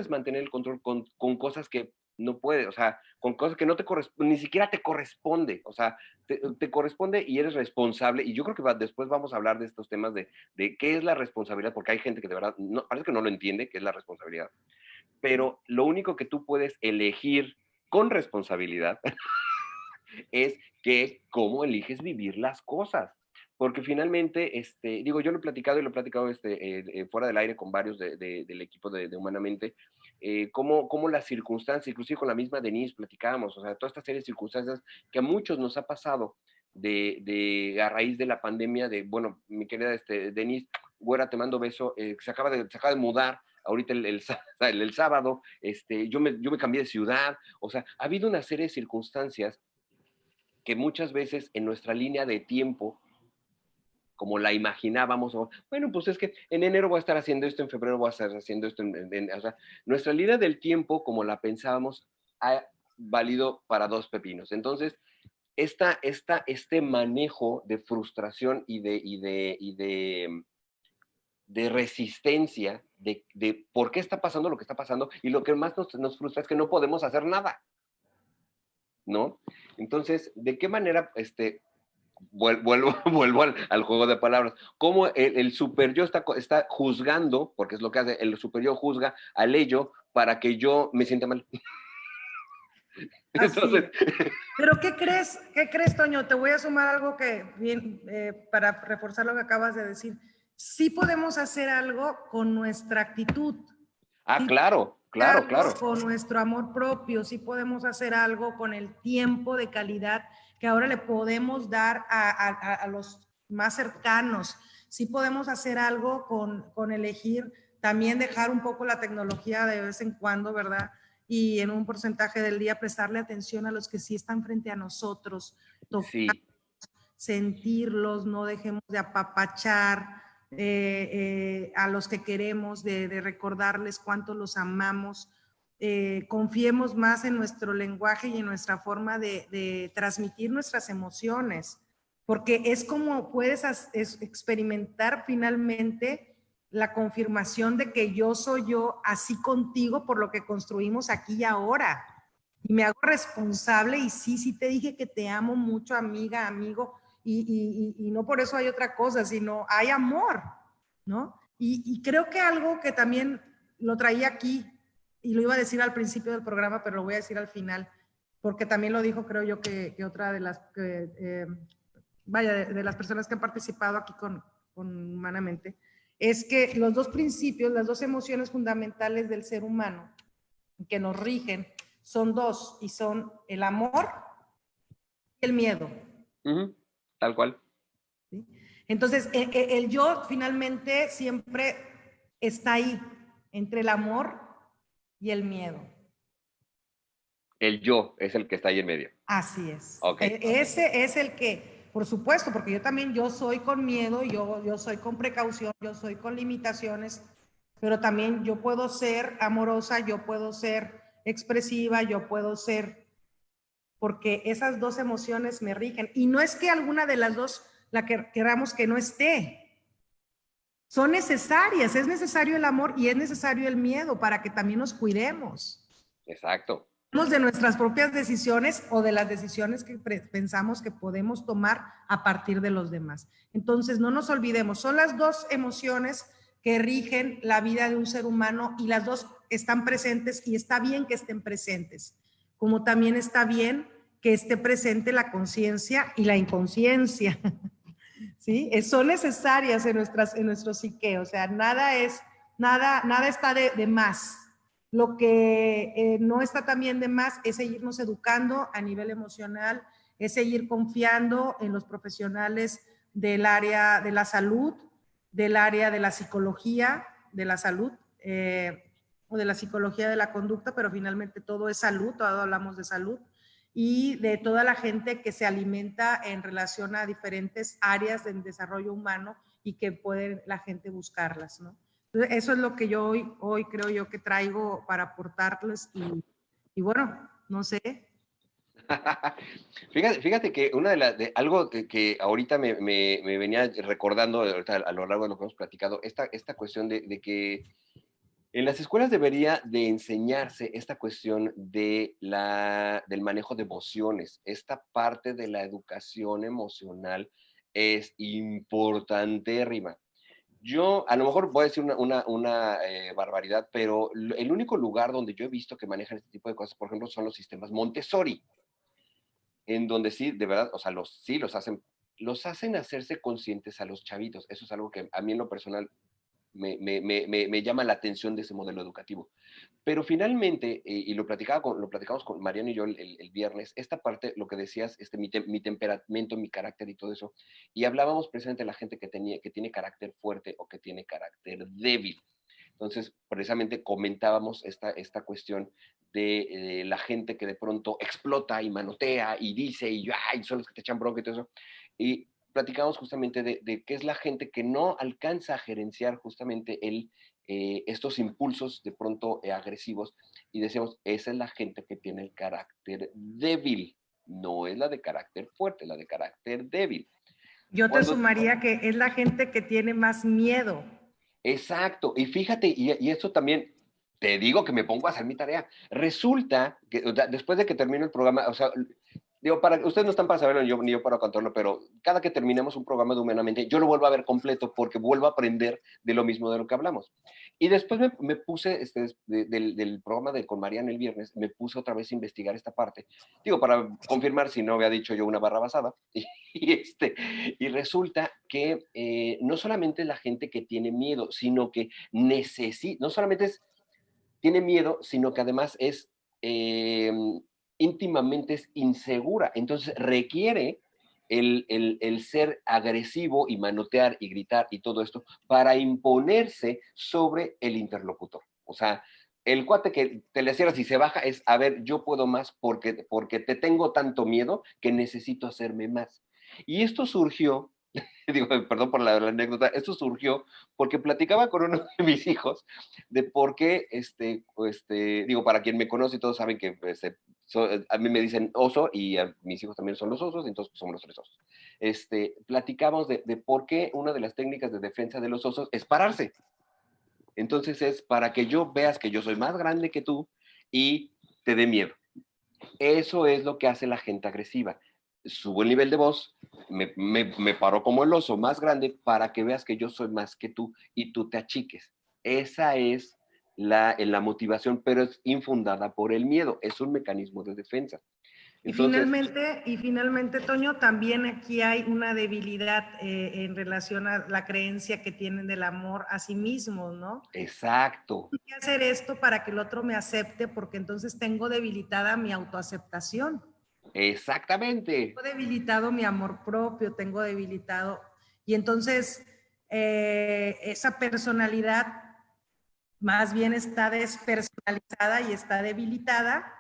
mantener el control con cosas que no puedes, o sea, con cosas que no te corresponden, ni siquiera te corresponde, o sea, te corresponde y eres responsable. Y yo creo que después vamos a hablar de estos temas de qué es la responsabilidad, porque hay gente que de verdad, no, parece que no lo entiende, qué es la responsabilidad. Pero lo único que tú puedes elegir con responsabilidad es que cómo eliges vivir las cosas. Porque finalmente, digo, yo lo he platicado y lo he platicado fuera del aire con varios del equipo de Humanamente, cómo las circunstancias, inclusive con la misma Denise platicábamos, o sea, toda esta serie de circunstancias que a muchos nos ha pasado a raíz de la pandemia, bueno, mi querida Denise, güera, te mando beso, se acaba de mudar, ahorita el sábado, yo me cambié de ciudad, o sea, ha habido una serie de circunstancias que muchas veces en nuestra línea de tiempo, como la imaginábamos, bueno, pues es que en enero voy a estar haciendo esto, en febrero voy a estar haciendo esto, o sea, nuestra línea del tiempo, como la pensábamos, ha valido para dos pepinos. Entonces, este manejo de frustración de resistencia, de por qué está pasando lo que está pasando, y lo que más nos frustra es que no podemos hacer nada, ¿no? Entonces, ¿de qué manera vuelvo al juego de palabras? Cómo el super yo está juzgando, porque es lo que hace, el super yo juzga al ello para que yo me sienta mal. Así Entonces, es. Pero ¿qué crees? ¿Qué crees, Toño? Te voy a sumar algo que bien, para reforzar lo que acabas de decir. Sí podemos hacer algo con nuestra actitud. Sí claro, claro, algo claro. con nuestro amor propio, sí podemos hacer algo con el tiempo de calidad que ahora le podemos dar a los más cercanos, sí podemos hacer algo con elegir, también dejar un poco la tecnología de vez en cuando, ¿verdad? Y en un porcentaje del día prestarle atención a los que sí están frente a nosotros, tocar, Sí, sentirlos, no dejemos de apapachar, a los que queremos, de recordarles cuánto los amamos, confiemos más en nuestro lenguaje y en nuestra forma de transmitir nuestras emociones, porque es como puedes experimentar finalmente la confirmación de que yo soy yo, así contigo, por lo que construimos aquí y ahora. Y me hago responsable y sí te dije que te amo mucho, amiga, amigo, y no por eso hay otra cosa, sino hay amor, ¿no? Y creo que algo que también lo traía aquí, y lo iba a decir al principio del programa, pero lo voy a decir al final, porque también lo dijo, creo yo, que otra de las, vaya, de las personas que han participado aquí con Humanamente, es que los dos principios, las dos emociones fundamentales del ser humano que nos rigen son dos, y son el amor y el miedo. tal cual. ¿Sí? Entonces, el yo finalmente siempre está ahí, entre el amor y el miedo. El yo es el que está ahí en medio. Así es. Ok. Ese es el que, por supuesto, porque yo soy con miedo, yo soy con precaución, yo soy con limitaciones, pero también yo puedo ser amorosa, yo puedo ser expresiva, yo puedo ser, porque esas dos emociones me rigen. Y no es que alguna de las dos la que queramos que no esté. Son necesarias, es necesario el amor y es necesario el miedo para que también nos cuidemos. Exacto. De nuestras propias decisiones o de las decisiones que pensamos que podemos tomar a partir de los demás. Entonces, no nos olvidemos, son las dos emociones que rigen la vida de un ser humano y las dos están presentes y está bien que estén presentes, como también está bien que esté presente la conciencia y la inconsciencia. ¿sí? Son necesarias en nuestro psique, o sea, nada está de más. Lo que no está también de más es seguirnos educando a nivel emocional, es seguir confiando en los profesionales del área de la salud, del área de la psicología de la salud, o de la psicología de la conducta, pero finalmente todo es salud, todo hablamos de salud, y de toda la gente que se alimenta en relación a diferentes áreas del desarrollo humano y que puede la gente buscarlas, ¿no? Entonces, eso es lo que yo hoy creo yo que traigo para aportarles y bueno, no sé. Fíjate que algo que ahorita me venía recordando ahorita a lo largo de lo que hemos platicado, esta cuestión de que en las escuelas debería de enseñarse esta cuestión del manejo de emociones. Esta parte de la educación emocional es importantérrima. Yo a lo mejor voy a decir una barbaridad, pero el único lugar donde yo he visto que manejan este tipo de cosas, por ejemplo, son los sistemas Montessori, en donde sí, de verdad, o sea, sí los hacen hacerse conscientes a los chavitos. Eso es algo que a mí en lo personal me llama la atención de ese modelo educativo. Pero finalmente, y lo platicamos con Mariano y yo el viernes, esta parte, lo que decías, mi temperamento, mi carácter y todo eso, y hablábamos precisamente de la gente que tiene carácter fuerte o que tiene carácter débil. Entonces, precisamente comentábamos esta cuestión de la gente que de pronto explota y manotea y dice, y ay, son los que te echan bronca y todo eso. Y platicamos justamente de qué es la gente que no alcanza a gerenciar justamente estos impulsos de pronto agresivos, y decíamos, esa es la gente que tiene el carácter débil, no es la de carácter fuerte, la de carácter débil. Yo te sumaría que es la gente que tiene más miedo. Exacto, y fíjate, y esto también, te digo que me pongo a hacer mi tarea. Resulta que después de que termino el programa, o sea, digo, ustedes no están para saberlo, ni yo para contarlo, pero cada que terminemos un programa de Humanamente, yo lo vuelvo a ver completo porque vuelvo a aprender de lo mismo de lo que hablamos. Y después me puse, del programa con Mariana el viernes, me puse otra vez a investigar esta parte, digo, para confirmar si no había dicho yo una barra basada, y resulta que no solamente la gente que tiene miedo, sino que no solamente tiene miedo, sino que además es íntimamente es insegura. Entonces requiere el ser agresivo y manotear y gritar y todo esto para imponerse sobre el interlocutor. O sea, el cuate que te le cierras y se baja es, a ver, yo puedo más porque te tengo tanto miedo que necesito hacerme más. Y esto surgió, digo, perdón por la anécdota, esto surgió porque platicaba con uno de mis hijos de por qué, digo, para quien me conoce, todos saben que a mí me dicen oso y a mis hijos también son los osos, entonces pues, somos los tres osos. Platicamos de por qué una de las técnicas de defensa de los osos es pararse. Entonces es para que yo veas que yo soy más grande que tú y te dé miedo. Eso es lo que hace la gente agresiva. Subo el nivel de voz, me paro como el oso más grande para que veas que yo soy más que tú y tú te achiques. Esa es la motivación, pero es infundada por el miedo. Es un mecanismo de defensa. Entonces, Y finalmente, Toño, también aquí hay una debilidad en relación a la creencia que tienen del amor a sí mismos, ¿no? Exacto. Tengo que hacer esto para que el otro me acepte, porque entonces tengo debilitada mi autoaceptación. Exactamente. Tengo debilitado mi amor propio, tengo debilitado. Y entonces esa personalidad más bien está despersonalizada y está debilitada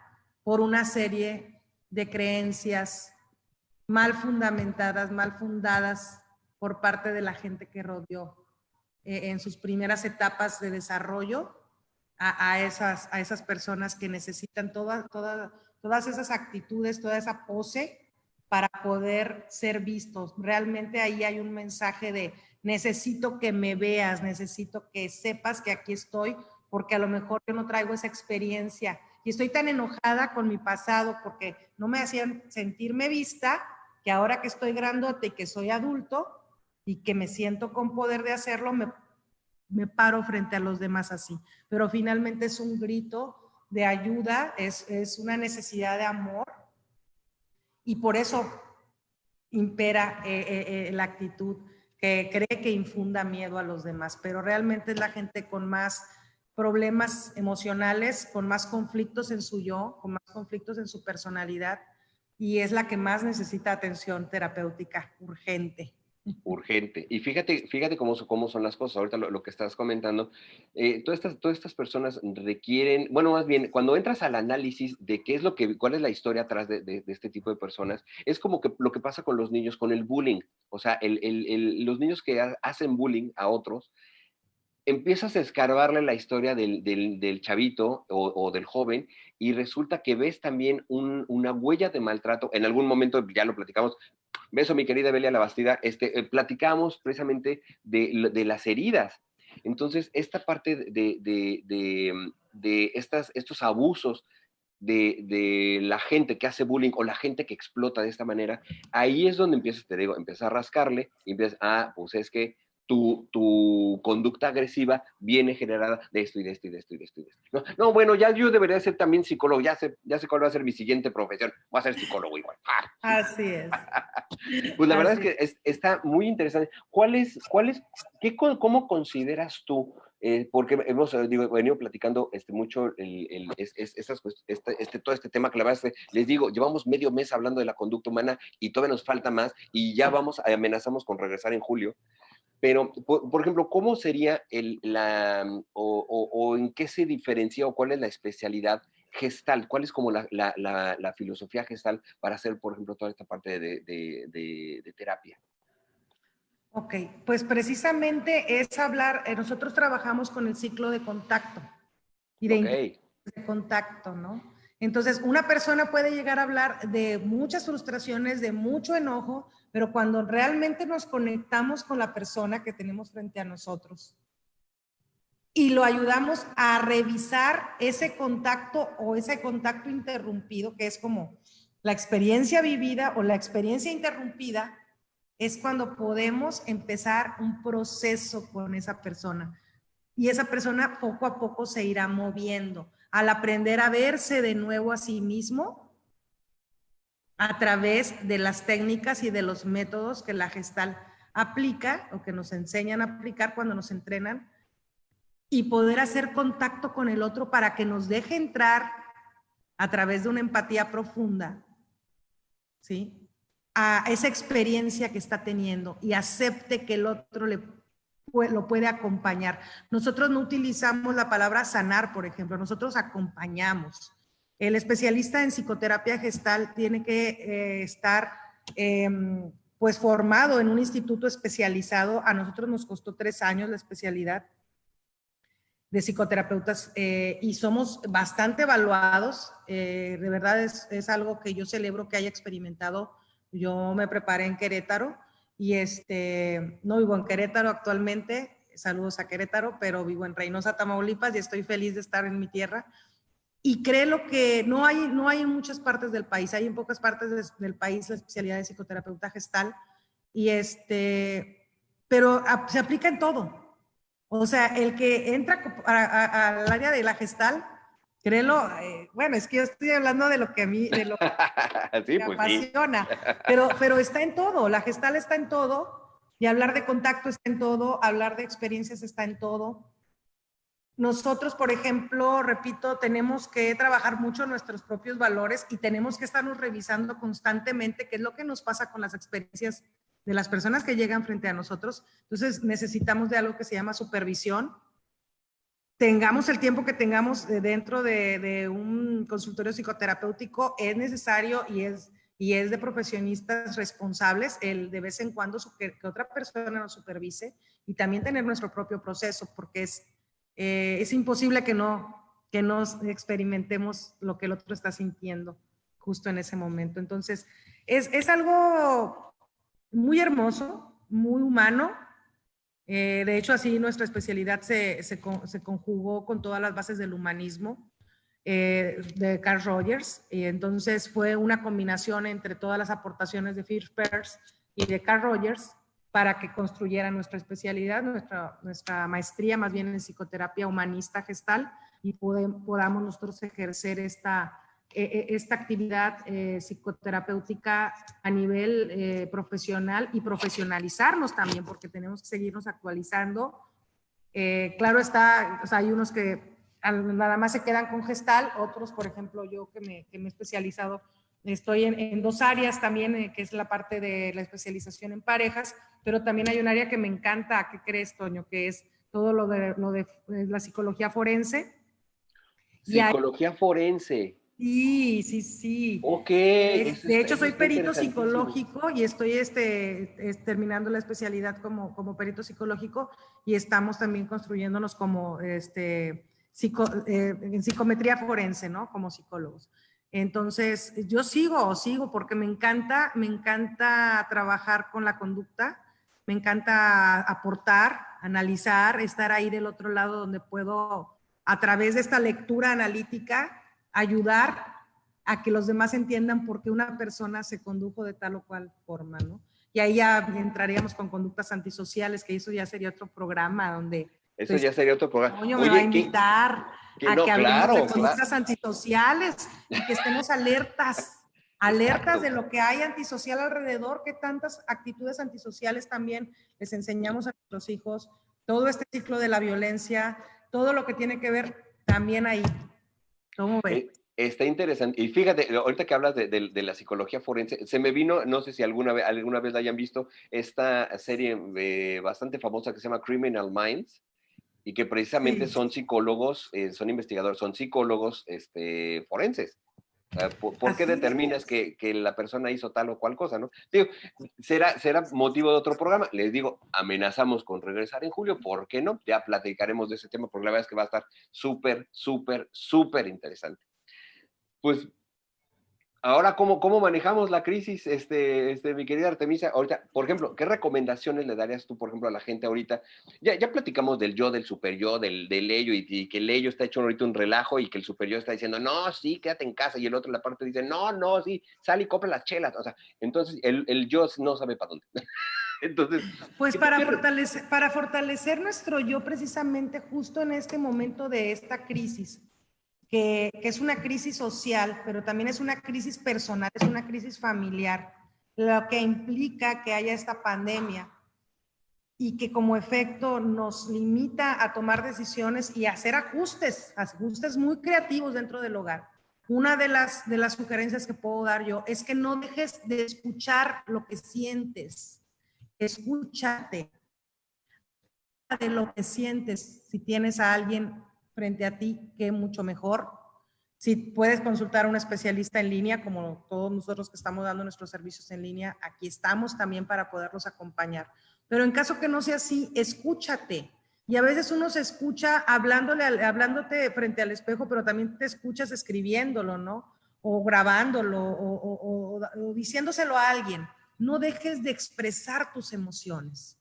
por una serie de creencias mal fundamentadas, mal fundadas por parte de la gente que rodeó en sus primeras etapas de desarrollo a esas personas que necesitan todas esas actitudes, toda esa pose para poder ser vistos. Realmente ahí hay un mensaje de necesito que me veas, necesito que sepas que aquí estoy, porque a lo mejor yo no traigo esa experiencia y estoy tan enojada con mi pasado porque no me hacían sentirme vista, que ahora que estoy grandote y que soy adulto y que me siento con poder de hacerlo, me paro frente a los demás así. Pero finalmente es un grito de ayuda, es una necesidad de amor y por eso impera la actitud que cree que infunda miedo a los demás, pero realmente es la gente con más problemas emocionales, con más conflictos en su yo, con más conflictos en su personalidad, y es la que más necesita atención terapéutica urgente. Urgente. Y fíjate cómo son las cosas. Ahorita lo que estás comentando, todas estas personas requieren, bueno, más bien, cuando entras al análisis de qué es cuál es la historia atrás de este tipo de personas, es como que lo que pasa con los niños, con el bullying. O sea, los niños que hacen bullying a otros, empiezas a escarbarle la historia del chavito o del joven y resulta que ves también una huella de maltrato. En algún momento, ya lo platicamos, beso mi querida Belia Labastida, platicamos precisamente de las heridas. Entonces, esta parte de estos abusos de la gente que hace bullying o la gente que explota de esta manera, ahí es donde empiezas, te digo, empiezas a rascarle y empiezas, pues es que tu conducta agresiva viene generada de esto y de esto y de esto y de esto. Y de esto. No, bueno, ya yo debería ser también psicólogo, ya sé cuál va a ser mi siguiente profesión, voy a ser psicólogo igual. Así es. Pues la verdad es que está muy interesante. ¿Cómo consideras tú? Porque hemos venido platicando mucho todo este tema que la verdad les digo, llevamos medio mes hablando de la conducta humana y todavía nos falta más y ya amenazamos con regresar en julio. Pero, por ejemplo, ¿cómo sería o en qué se diferencia o cuál es la especialidad Gestalt? ¿Cuál es como la filosofía Gestalt para hacer, por ejemplo, toda esta parte de terapia? Ok, pues precisamente es hablar, nosotros trabajamos con el ciclo de contacto y de contacto, ¿no? Entonces, una persona puede llegar a hablar de muchas frustraciones, de mucho enojo, pero cuando realmente nos conectamos con la persona que tenemos frente a nosotros y lo ayudamos a revisar ese contacto o ese contacto interrumpido, que es como la experiencia vivida o la experiencia interrumpida, es cuando podemos empezar un proceso con esa persona. Y esa persona poco a poco se irá moviendo al aprender a verse de nuevo a sí mismo a través de las técnicas y de los métodos que la Gestalt aplica o que nos enseñan a aplicar cuando nos entrenan y poder hacer contacto con el otro para que nos deje entrar a través de una empatía profunda, ¿sí? A esa experiencia que está teniendo y acepte que el otro lo puede acompañar. Nosotros no utilizamos la palabra sanar, por ejemplo, nosotros acompañamos. El especialista en psicoterapia gestal tiene que estar pues formado en un instituto especializado. A nosotros nos costó 3 años la especialidad de psicoterapeutas y somos bastante evaluados. De verdad es algo que yo celebro que haya experimentado. Yo me preparé en Querétaro y no vivo en Querétaro actualmente, saludos a Querétaro, pero vivo en Reynosa, Tamaulipas y estoy feliz de estar en mi tierra. Y creo que no hay en muchas partes del país, hay en pocas partes del país la especialidad de psicoterapeuta gestal, y pero se aplica en todo. O sea, el que entra al área de la gestal, créelo, bueno, es que yo estoy hablando de lo que a mí, de lo que sí, me pues apasiona, sí. pero está en todo, la gestal está en todo, y hablar de contacto está en todo, hablar de experiencias está en todo. Nosotros, por ejemplo, repito, tenemos que trabajar mucho nuestros propios valores y tenemos que estarnos revisando constantemente qué es lo que nos pasa con las experiencias de las personas que llegan frente a nosotros. Entonces, necesitamos de algo que se llama supervisión. Tengamos el tiempo que tengamos dentro de un consultorio psicoterapéutico, es necesario y es de profesionistas responsables el de vez en cuando que otra persona nos supervise y también tener nuestro propio proceso, porque es imposible que no experimentemos lo que el otro está sintiendo justo en ese momento. Entonces, es algo muy hermoso, muy humano. De hecho, así nuestra especialidad se conjugó con todas las bases del humanismo de Carl Rogers. Y entonces fue una combinación entre todas las aportaciones de Fritz Perls y de Carl Rogers para que construyeran nuestra especialidad, nuestra maestría más bien en psicoterapia humanista gestal y podamos nosotros ejercer esta actividad psicoterapéutica a nivel profesional y profesionalizarnos también, porque tenemos que seguirnos actualizando. Claro está, o sea, hay unos que nada más se quedan con gestal, otros, por ejemplo, yo que me he especializado, estoy en dos áreas también, que es la parte de la especialización en parejas, pero también hay un área que me encanta, ¿qué crees, Toño? Que es todo lo de la psicología forense. Psicología forense. Sí, sí, sí. Ok, De hecho, eso soy está perito interesantísimo. psicológico y estoy terminando la especialidad como perito psicológico y estamos también construyéndonos como en psicometría forense, ¿no? Como psicólogos. Entonces, yo sigo porque me encanta trabajar con la conducta, me encanta aportar, analizar, estar ahí del otro lado donde puedo, a través de esta lectura analítica, ayudar a que los demás entiendan por qué una persona se condujo de tal o cual forma, ¿no? Y ahí ya entraríamos con conductas antisociales, que eso ya sería otro programa donde Eso pues, ya sería otro programa. Toño me va a Oye, invitar a no, que hablemos de claro, claro. conductas antisociales y que estemos alertas Exacto. de lo que hay antisocial alrededor, que tantas actitudes antisociales también les enseñamos a nuestros hijos, todo este ciclo de la violencia, todo lo que tiene que ver también ahí. ¿Cómo ves? Está interesante. Y fíjate, ahorita que hablas de la psicología forense, se me vino, no sé si alguna vez la hayan visto, esta serie bastante famosa que se llama Criminal Minds, y que precisamente Sí. son psicólogos, son investigadores, son psicólogos forenses. ¿Por qué Así determinas es. que la persona hizo tal o cual cosa, no? Digo, será motivo de otro programa. Les digo, amenazamos con regresar en julio, ¿por qué no? Ya platicaremos de ese tema, porque la verdad es que va a estar súper, súper, súper interesante. Pues, ahora, ¿cómo manejamos la crisis, mi querida Artemisa? Ahorita, por ejemplo, ¿qué recomendaciones le darías tú, por ejemplo, a la gente ahorita? Ya platicamos del yo, del super yo, del ello, y que el ello está hecho ahorita un relajo, y que el super yo está diciendo, no, sí, quédate en casa, y el otro en la parte dice, no, sí, sal y compra las chelas. O sea, entonces el yo no sabe para dónde. Entonces, Pues ¿tú para fortalecer nuestro yo precisamente justo en este momento de esta crisis, que es una crisis social, pero también es una crisis personal, es una crisis familiar, lo que implica que haya esta pandemia y que como efecto nos limita a tomar decisiones y a hacer ajustes muy creativos dentro del hogar. Una de las sugerencias que puedo dar yo es que no dejes de escuchar lo que sientes. Escúchate de lo que sientes. Si tienes a alguien frente a ti, que mucho mejor. Si puedes consultar a un especialista en línea, como todos nosotros que estamos dando nuestros servicios en línea, aquí estamos también para poderlos acompañar. Pero en caso que no sea así, escúchate. Y a veces uno se escucha hablándote frente al espejo, pero también te escuchas escribiéndolo, ¿no? O grabándolo, o diciéndoselo a alguien. No dejes de expresar tus emociones.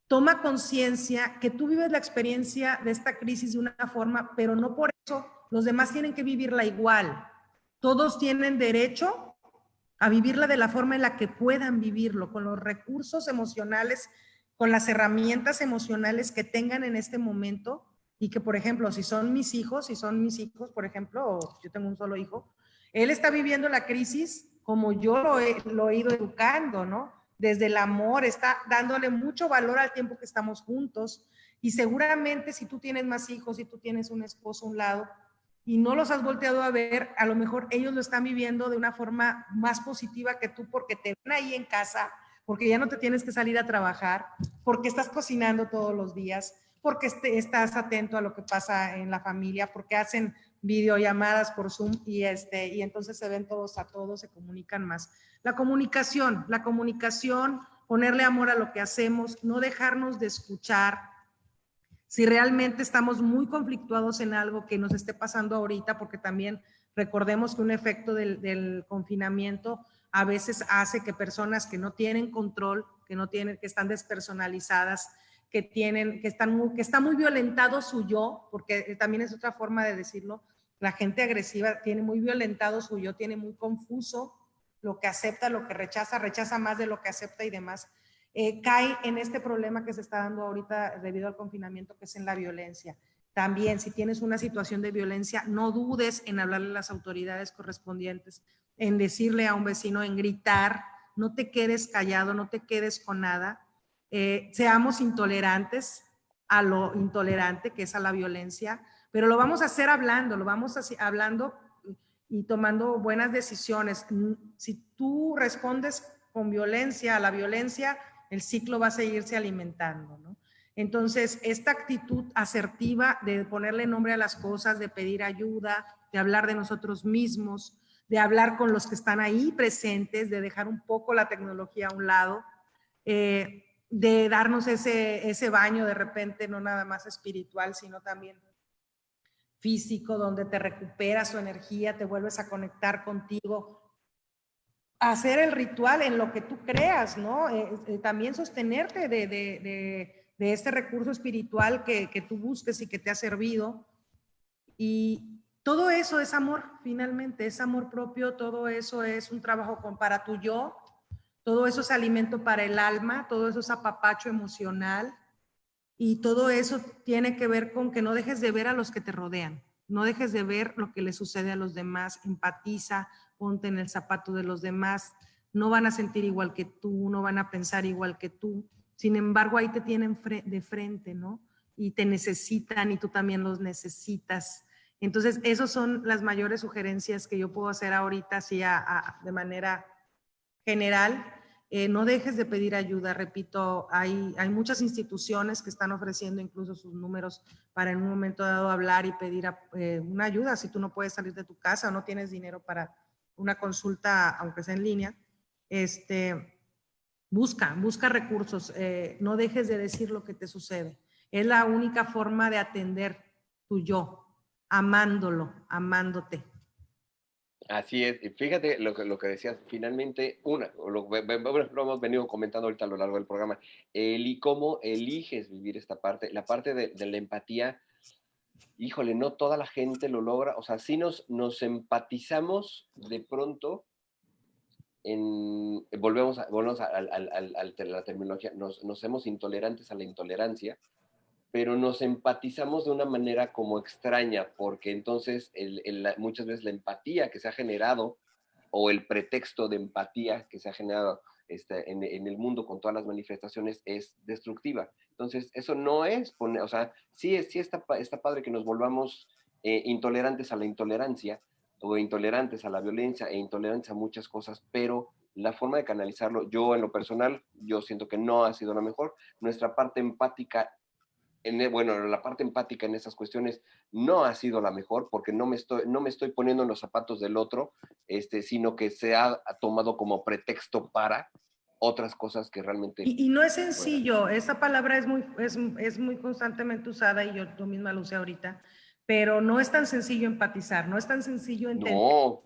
Toma conciencia que tú vives la experiencia de esta crisis de una forma, pero no por eso los demás tienen que vivirla igual. Todos tienen derecho a vivirla de la forma en la que puedan vivirlo, con los recursos emocionales, con las herramientas emocionales que tengan en este momento y que, por ejemplo, si son mis hijos, por ejemplo, o yo tengo un solo hijo, él está viviendo la crisis como yo lo he ido educando, ¿no? Desde el amor, está dándole mucho valor al tiempo que estamos juntos y seguramente si tú tienes más hijos, si tú tienes un esposo a un lado, y no los has volteado a ver, a lo mejor ellos lo están viviendo de una forma más positiva que tú porque te ven ahí en casa, porque ya no te tienes que salir a trabajar, porque estás cocinando todos los días, porque estás atento a lo que pasa en la familia, porque hacen videollamadas por Zoom y entonces se ven todos a todos, se comunican más. La comunicación, ponerle amor a lo que hacemos, no dejarnos de escuchar, si realmente estamos muy conflictuados en algo que nos esté pasando ahorita, porque también recordemos que un efecto del confinamiento a veces hace que personas que no tienen control, que están despersonalizadas, que está muy violentado su yo, porque también es otra forma de decirlo, la gente agresiva tiene muy violentado su yo, tiene muy confuso lo que acepta, lo que rechaza más de lo que acepta y demás. Cae en este problema que se está dando ahorita debido al confinamiento, que es en la violencia. También, si tienes una situación de violencia, no dudes en hablarle a las autoridades correspondientes, en decirle a un vecino, en gritar, no te quedes callado, no te quedes con nada. Seamos intolerantes a lo intolerante, que es a la violencia, pero lo vamos a hacer hablando, lo vamos a hacer hablando y tomando buenas decisiones. Si tú respondes con violencia a la violencia, el ciclo va a seguirse alimentando, ¿no? Entonces, esta actitud asertiva de ponerle nombre a las cosas, de pedir ayuda, de hablar de nosotros mismos, de hablar con los que están ahí presentes, de dejar un poco la tecnología a un lado, de darnos ese baño de repente, no nada más espiritual, sino también físico, donde te recuperas tu energía, te vuelves a conectar contigo, hacer el ritual en lo que tú creas, ¿no? También sostenerte de este recurso espiritual que tú busques y que te ha servido. Y todo eso es amor, finalmente, es amor propio, todo eso es un trabajo para tu yo, todo eso es alimento para el alma, todo eso es apapacho emocional y todo eso tiene que ver con que no dejes de ver a los que te rodean, no dejes de ver lo que le sucede a los demás, empatiza, ponte en el zapato de los demás, no van a sentir igual que tú, no van a pensar igual que tú, sin embargo ahí te tienen de frente, ¿no? Y te necesitan y tú también los necesitas. Entonces, esas son las mayores sugerencias que yo puedo hacer ahorita, así de manera general. No dejes de pedir ayuda, repito, hay muchas instituciones que están ofreciendo incluso sus números para en un momento dado hablar y pedir una ayuda si tú no puedes salir de tu casa o no tienes dinero para una consulta, aunque sea en línea. Busca recursos, no dejes de decir lo que te sucede. Es la única forma de atender tu yo, amándolo, amándote. Así es, y fíjate lo que decías, finalmente, lo hemos venido comentando ahorita a lo largo del programa, y cómo eliges vivir esta parte, la parte de la empatía, híjole, no toda la gente lo logra, o sea, sí nos empatizamos de pronto, volvemos a la terminología, nos hacemos intolerantes a la intolerancia, pero nos empatizamos de una manera como extraña, porque entonces muchas veces la empatía que se ha generado o el pretexto de empatía que se ha generado en el mundo con todas las manifestaciones es destructiva. Entonces, eso no es poner, o sea, sí está padre que nos volvamos intolerantes a la intolerancia o intolerantes a la violencia e intolerantes a muchas cosas, pero la forma de canalizarlo, yo en lo personal, yo siento que no ha sido la mejor. Nuestra parte empática bueno, la parte empática en esas cuestiones no ha sido la mejor porque no me estoy poniendo en los zapatos del otro, sino que se ha tomado como pretexto para otras cosas que realmente... Y no es sencillo, esa palabra es muy constantemente usada y yo misma lo usé ahorita, pero no es tan sencillo empatizar, no es tan sencillo entender. No.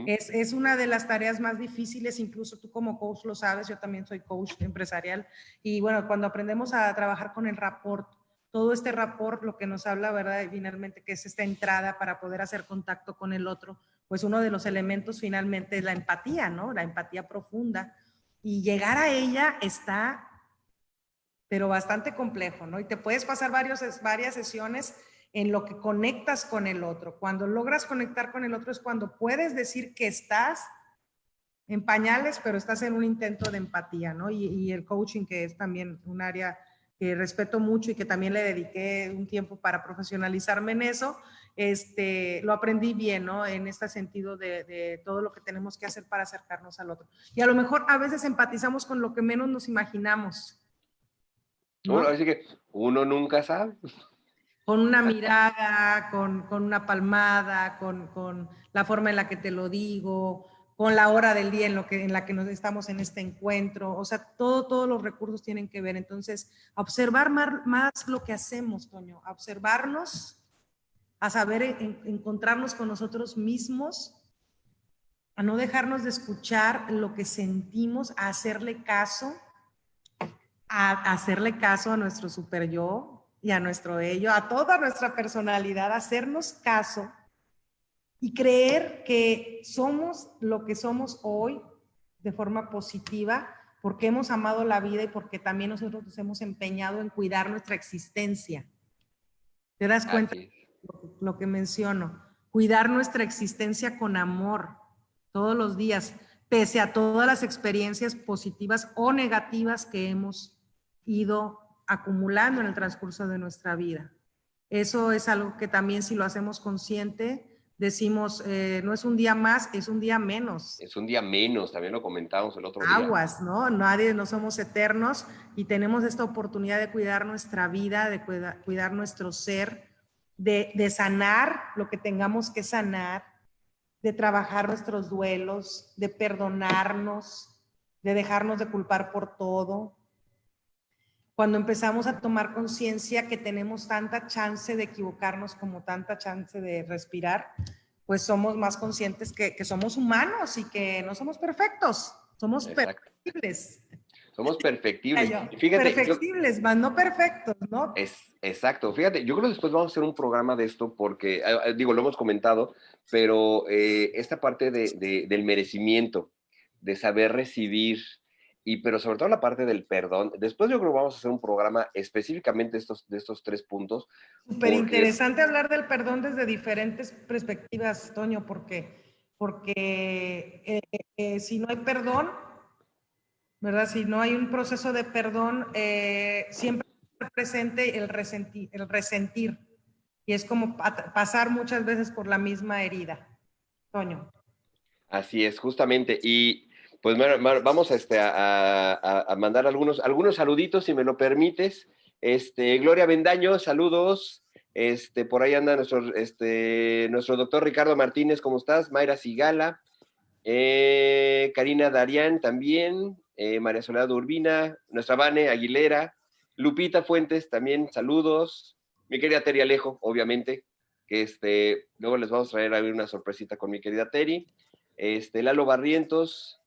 Es una de las tareas más difíciles, incluso tú como coach lo sabes, yo también soy coach empresarial y bueno, cuando aprendemos a trabajar con el rapport, todo este rapport lo que nos habla, ¿verdad? Finalmente que es esta entrada para poder hacer contacto con el otro, pues uno de los elementos finalmente es la empatía, ¿no? La empatía profunda y llegar a ella está, pero bastante complejo, ¿no? Y te puedes pasar varias sesiones en lo que conectas con el otro. Cuando logras conectar con el otro es cuando puedes decir que estás en pañales, pero estás en un intento de empatía, ¿no? Y el coaching, que es también un área que respeto mucho y que también le dediqué un tiempo para profesionalizarme en eso, lo aprendí bien, ¿no? En este sentido de todo lo que tenemos que hacer para acercarnos al otro. Y a lo mejor a veces empatizamos con lo que menos nos imaginamos, ¿no? Así que uno nunca sabe. Con una mirada, con una palmada, con la forma en la que te lo digo, con la hora del día en la que nos estamos en este encuentro. O sea, todos los recursos tienen que ver. Entonces, a observar más lo que hacemos, Toño, a observarnos, a saber encontrarnos con nosotros mismos, a no dejarnos de escuchar lo que sentimos, a hacerle caso a nuestro super yo y a nuestro ello, a toda nuestra personalidad, hacernos caso y creer que somos lo que somos hoy de forma positiva porque hemos amado la vida y porque también nosotros nos hemos empeñado en cuidar nuestra existencia. ¿Te das cuenta Así es. de lo que menciono? Cuidar nuestra existencia con amor todos los días, pese a todas las experiencias positivas o negativas que hemos ido acumulando en el transcurso de nuestra vida. Eso es algo que también, si lo hacemos consciente, decimos, no es un día más, es un día menos. Es un día menos, también lo comentamos el otro día. Aguas, ¿no? Nadie, no somos eternos y tenemos esta oportunidad de cuidar nuestra vida, de cuidar nuestro ser, de sanar lo que tengamos que sanar, de trabajar nuestros duelos, de perdonarnos, de dejarnos de culpar por todo. Cuando empezamos a tomar conciencia que tenemos tanta chance de equivocarnos como tanta chance de respirar, pues somos más conscientes que somos humanos y que no somos perfectos, somos Exacto. perfectibles. Somos perfectibles. Yo, Fíjate, perfectibles, más no perfectos, ¿no? exacto. Fíjate, yo creo que después vamos a hacer un programa de esto porque, digo, lo hemos comentado, pero esta parte del merecimiento, de saber recibir, pero sobre todo la parte del perdón, después yo creo que vamos a hacer un programa específicamente de estos 3 puntos, Súper porque interesante hablar del perdón desde diferentes perspectivas, Toño, porque si no hay perdón, ¿verdad? Si no hay un proceso de perdón, siempre está presente el resentir. Y es como pasar muchas veces por la misma herida. Toño. así es, justamente. Y pues vamos a mandar algunos saluditos, si me lo permites. Gloria Bendaño, saludos. Por ahí anda nuestro doctor Ricardo Martínez, ¿cómo estás? Mayra Sigala, Karina Darián también, María Soledad Urbina, nuestra Vane Aguilera, Lupita Fuentes también, saludos. Mi querida Teri Alejo, obviamente, que luego les vamos a traer a ver una sorpresita con mi querida Teri. Lalo Barrientos,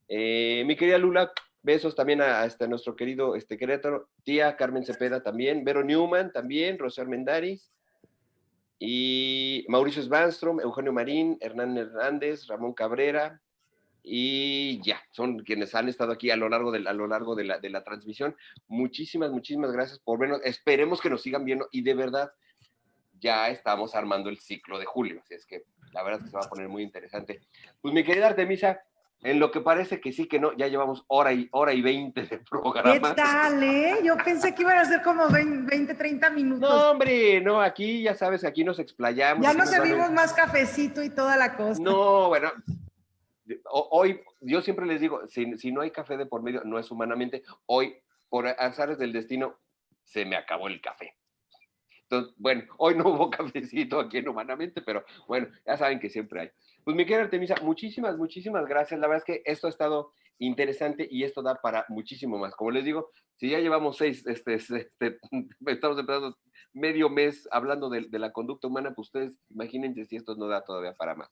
mi querida Lula, besos también a nuestro querido Querétaro, tía Carmen Cepeda también, Vero Newman también, Rosario Mendaris, y Mauricio Svanstrom, Eugenio Marín, Hernán Hernández, Ramón Cabrera, y ya, son quienes han estado aquí a lo largo de la transmisión. Muchísimas gracias por vernos. Esperemos que nos sigan viendo y de verdad ya estamos armando el ciclo de julio, así es que la verdad es que se va a poner muy interesante. Pues mi querida Artemisa, en lo que parece que sí que no, ya llevamos hora y 20 de ¿Qué programa. tal, Yo pensé que iban a ser como 20, 30 minutos. No, hombre, no, aquí ya sabes, aquí nos explayamos. Ya nos servimos más cafecito y toda la cosa. No, bueno, hoy yo siempre les digo, si no hay café de por medio, no es humanamente. Hoy, por azares del destino, se me acabó el café. Entonces, bueno, hoy no hubo cafecito aquí en Humanamente, pero bueno, ya saben que siempre hay. Pues mi querida Artemisa, muchísimas gracias. La verdad es que esto ha estado interesante y esto da para muchísimo más. Como les digo, si ya llevamos estamos empezando medio mes hablando de la conducta humana, pues ustedes imagínense si esto no da todavía para más.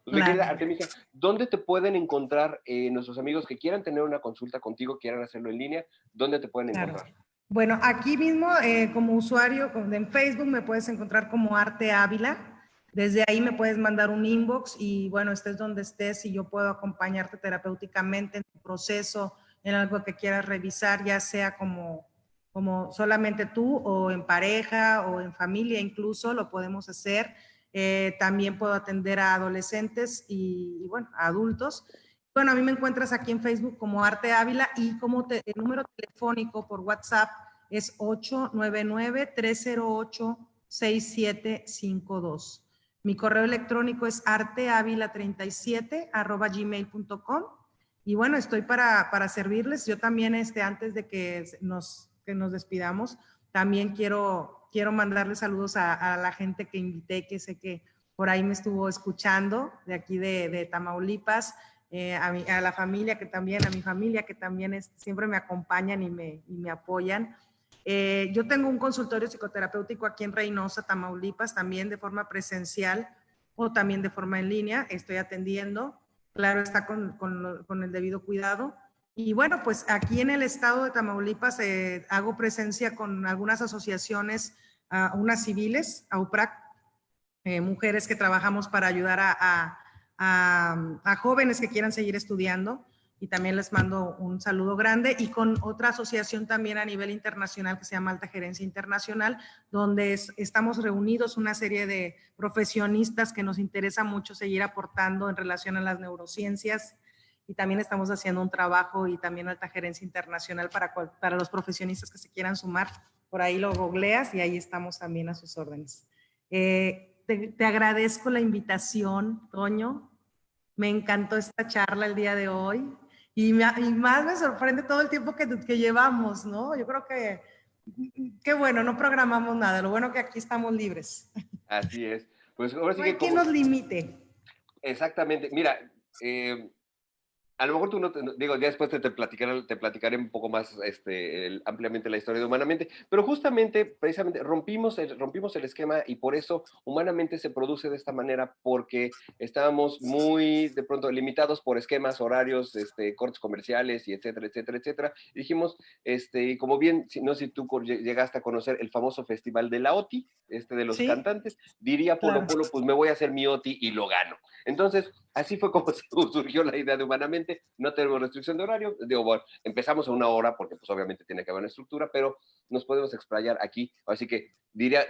Pues mi querida Artemisa, ¿dónde te pueden encontrar nuestros amigos que quieran tener una consulta contigo, quieran hacerlo en línea? ¿Dónde te pueden encontrar? Bueno, aquí mismo como usuario en Facebook me puedes encontrar como Arte Ávila. Desde ahí me puedes mandar un inbox y bueno, estés donde estés y yo puedo acompañarte terapéuticamente en tu proceso, en algo que quieras revisar, ya sea como solamente tú o en pareja o en familia incluso, lo podemos hacer. También puedo atender a adolescentes y bueno, a adultos. Bueno, a mí me encuentras aquí en Facebook como Arte Ávila y como el número telefónico por WhatsApp es 899-308-6752. Mi correo electrónico es arteavila37@gmail.com. Y bueno, estoy para servirles. Yo también, antes de que nos despidamos, también quiero mandarles saludos a la gente que invité, que sé que por ahí me estuvo escuchando, de aquí de Tamaulipas. A la familia a mi familia que también siempre me acompañan y me apoyan. Yo tengo un consultorio psicoterapéutico aquí en Reynosa, Tamaulipas, también de forma presencial o también de forma en línea. Estoy atendiendo, claro, está con el debido cuidado. Y bueno, pues aquí en el estado de Tamaulipas hago presencia con algunas asociaciones, unas civiles, AUPRAC, mujeres que trabajamos para ayudar a jóvenes que quieran seguir estudiando. y también les mando un saludo grande, y con otra asociación también a nivel internacional que se llama Alta Gerencia Internacional, donde estamos reunidos una serie de profesionistas que nos interesa mucho seguir aportando en relación a las neurociencias, y también estamos haciendo un trabajo y también Alta Gerencia Internacional para los profesionistas que se quieran sumar. Por ahí lo googleas y ahí estamos también a sus órdenes. Te agradezco la invitación, Toño. Me encantó esta charla el día de hoy y más me sorprende todo el tiempo que llevamos, ¿no? Yo creo que qué bueno, no programamos nada, lo bueno que aquí estamos libres. Así es. Pues ahora sí No hay que quien como... nos limite. Exactamente. Mira, a lo mejor tú no, digo, ya después te platicaré un poco más ampliamente la historia de Humanamente, pero justamente, precisamente, rompimos el esquema y por eso Humanamente se produce de esta manera, porque estábamos muy, de pronto, limitados por esquemas, horarios, cortes comerciales y etcétera, etcétera, etcétera. Y dijimos, y como bien, no sé si tú llegaste a conocer el famoso festival de la OTI, de los Sí, cantantes, diría Polo claro. Polo, pues me voy a hacer mi OTI y lo gano. Entonces, así fue como surgió la idea de Humanamente. No tenemos restricción de horario. Digo, bueno, empezamos a 1 hora porque pues obviamente tiene que haber una estructura, pero nos podemos explayar aquí. Así que diría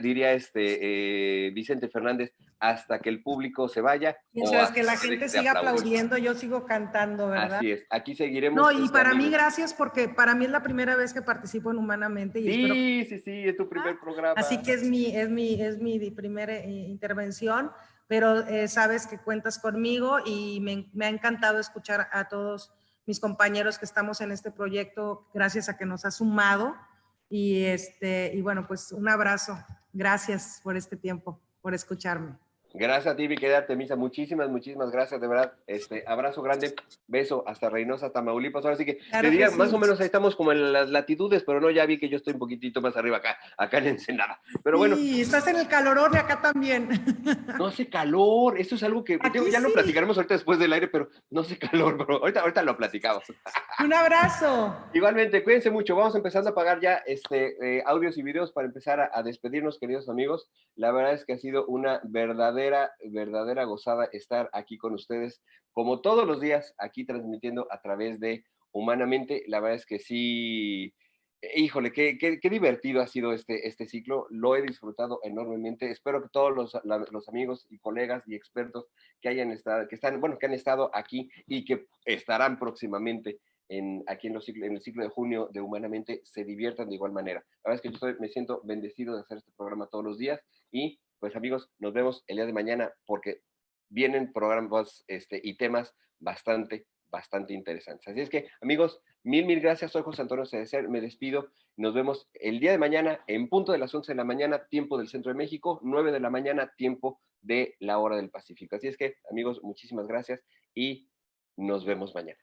Vicente Fernández, hasta que el público se vaya. Mientras que la gente siga aplaudir. aplaudiendo, yo sigo cantando, ¿verdad? Así es, aquí seguiremos. No, y para mí, amigos. gracias, porque para mí es la primera vez que participo en Humanamente y espero que... Sí, es tu primer programa. Así que es mi primera intervención, pero sabes que cuentas conmigo y me ha encantado escuchar a todos mis compañeros que estamos en este proyecto, gracias a que nos has sumado. Y bueno, pues un abrazo. Gracias por este tiempo, por escucharme. Gracias a ti, mi querida Artemisa. Muchísimas gracias, de verdad. Abrazo grande, beso hasta Reynosa, Tamaulipas. Ahora sí que Claro te diría, que sí. más o menos ahí estamos como en las latitudes, pero no, ya vi que yo estoy un poquitito más arriba acá en Ensenada. Pero bueno. Sí, estás en el calorón y acá también. No hace calor, esto es algo que Aquí ya lo sí. platicaremos ahorita después del aire, pero no hace calor, bro. Ahorita lo platicamos. Un abrazo. Igualmente, cuídense mucho. Vamos empezando a apagar ya audios y videos para empezar a despedirnos, queridos amigos. La verdad es que ha sido una verdadera gozada estar aquí con ustedes, como todos los días, aquí transmitiendo a través de Humanamente. La verdad es que sí, híjole, qué divertido ha sido este ciclo. Lo he disfrutado enormemente. Espero que todos los amigos y colegas y expertos que han estado aquí y que estarán próximamente aquí en el ciclo de junio de Humanamente se diviertan de igual manera. La verdad es que me siento bendecido de hacer este programa todos los días y pues amigos, nos vemos el día de mañana porque vienen programas y temas bastante interesantes. Así es que amigos, mil gracias. Soy José Antonio Cedecer, me despido. Nos vemos el día de mañana en punto de las 11 de la mañana, tiempo del Centro de México, 9 de la mañana, tiempo de la hora del Pacífico. Así es que amigos, muchísimas gracias y nos vemos mañana.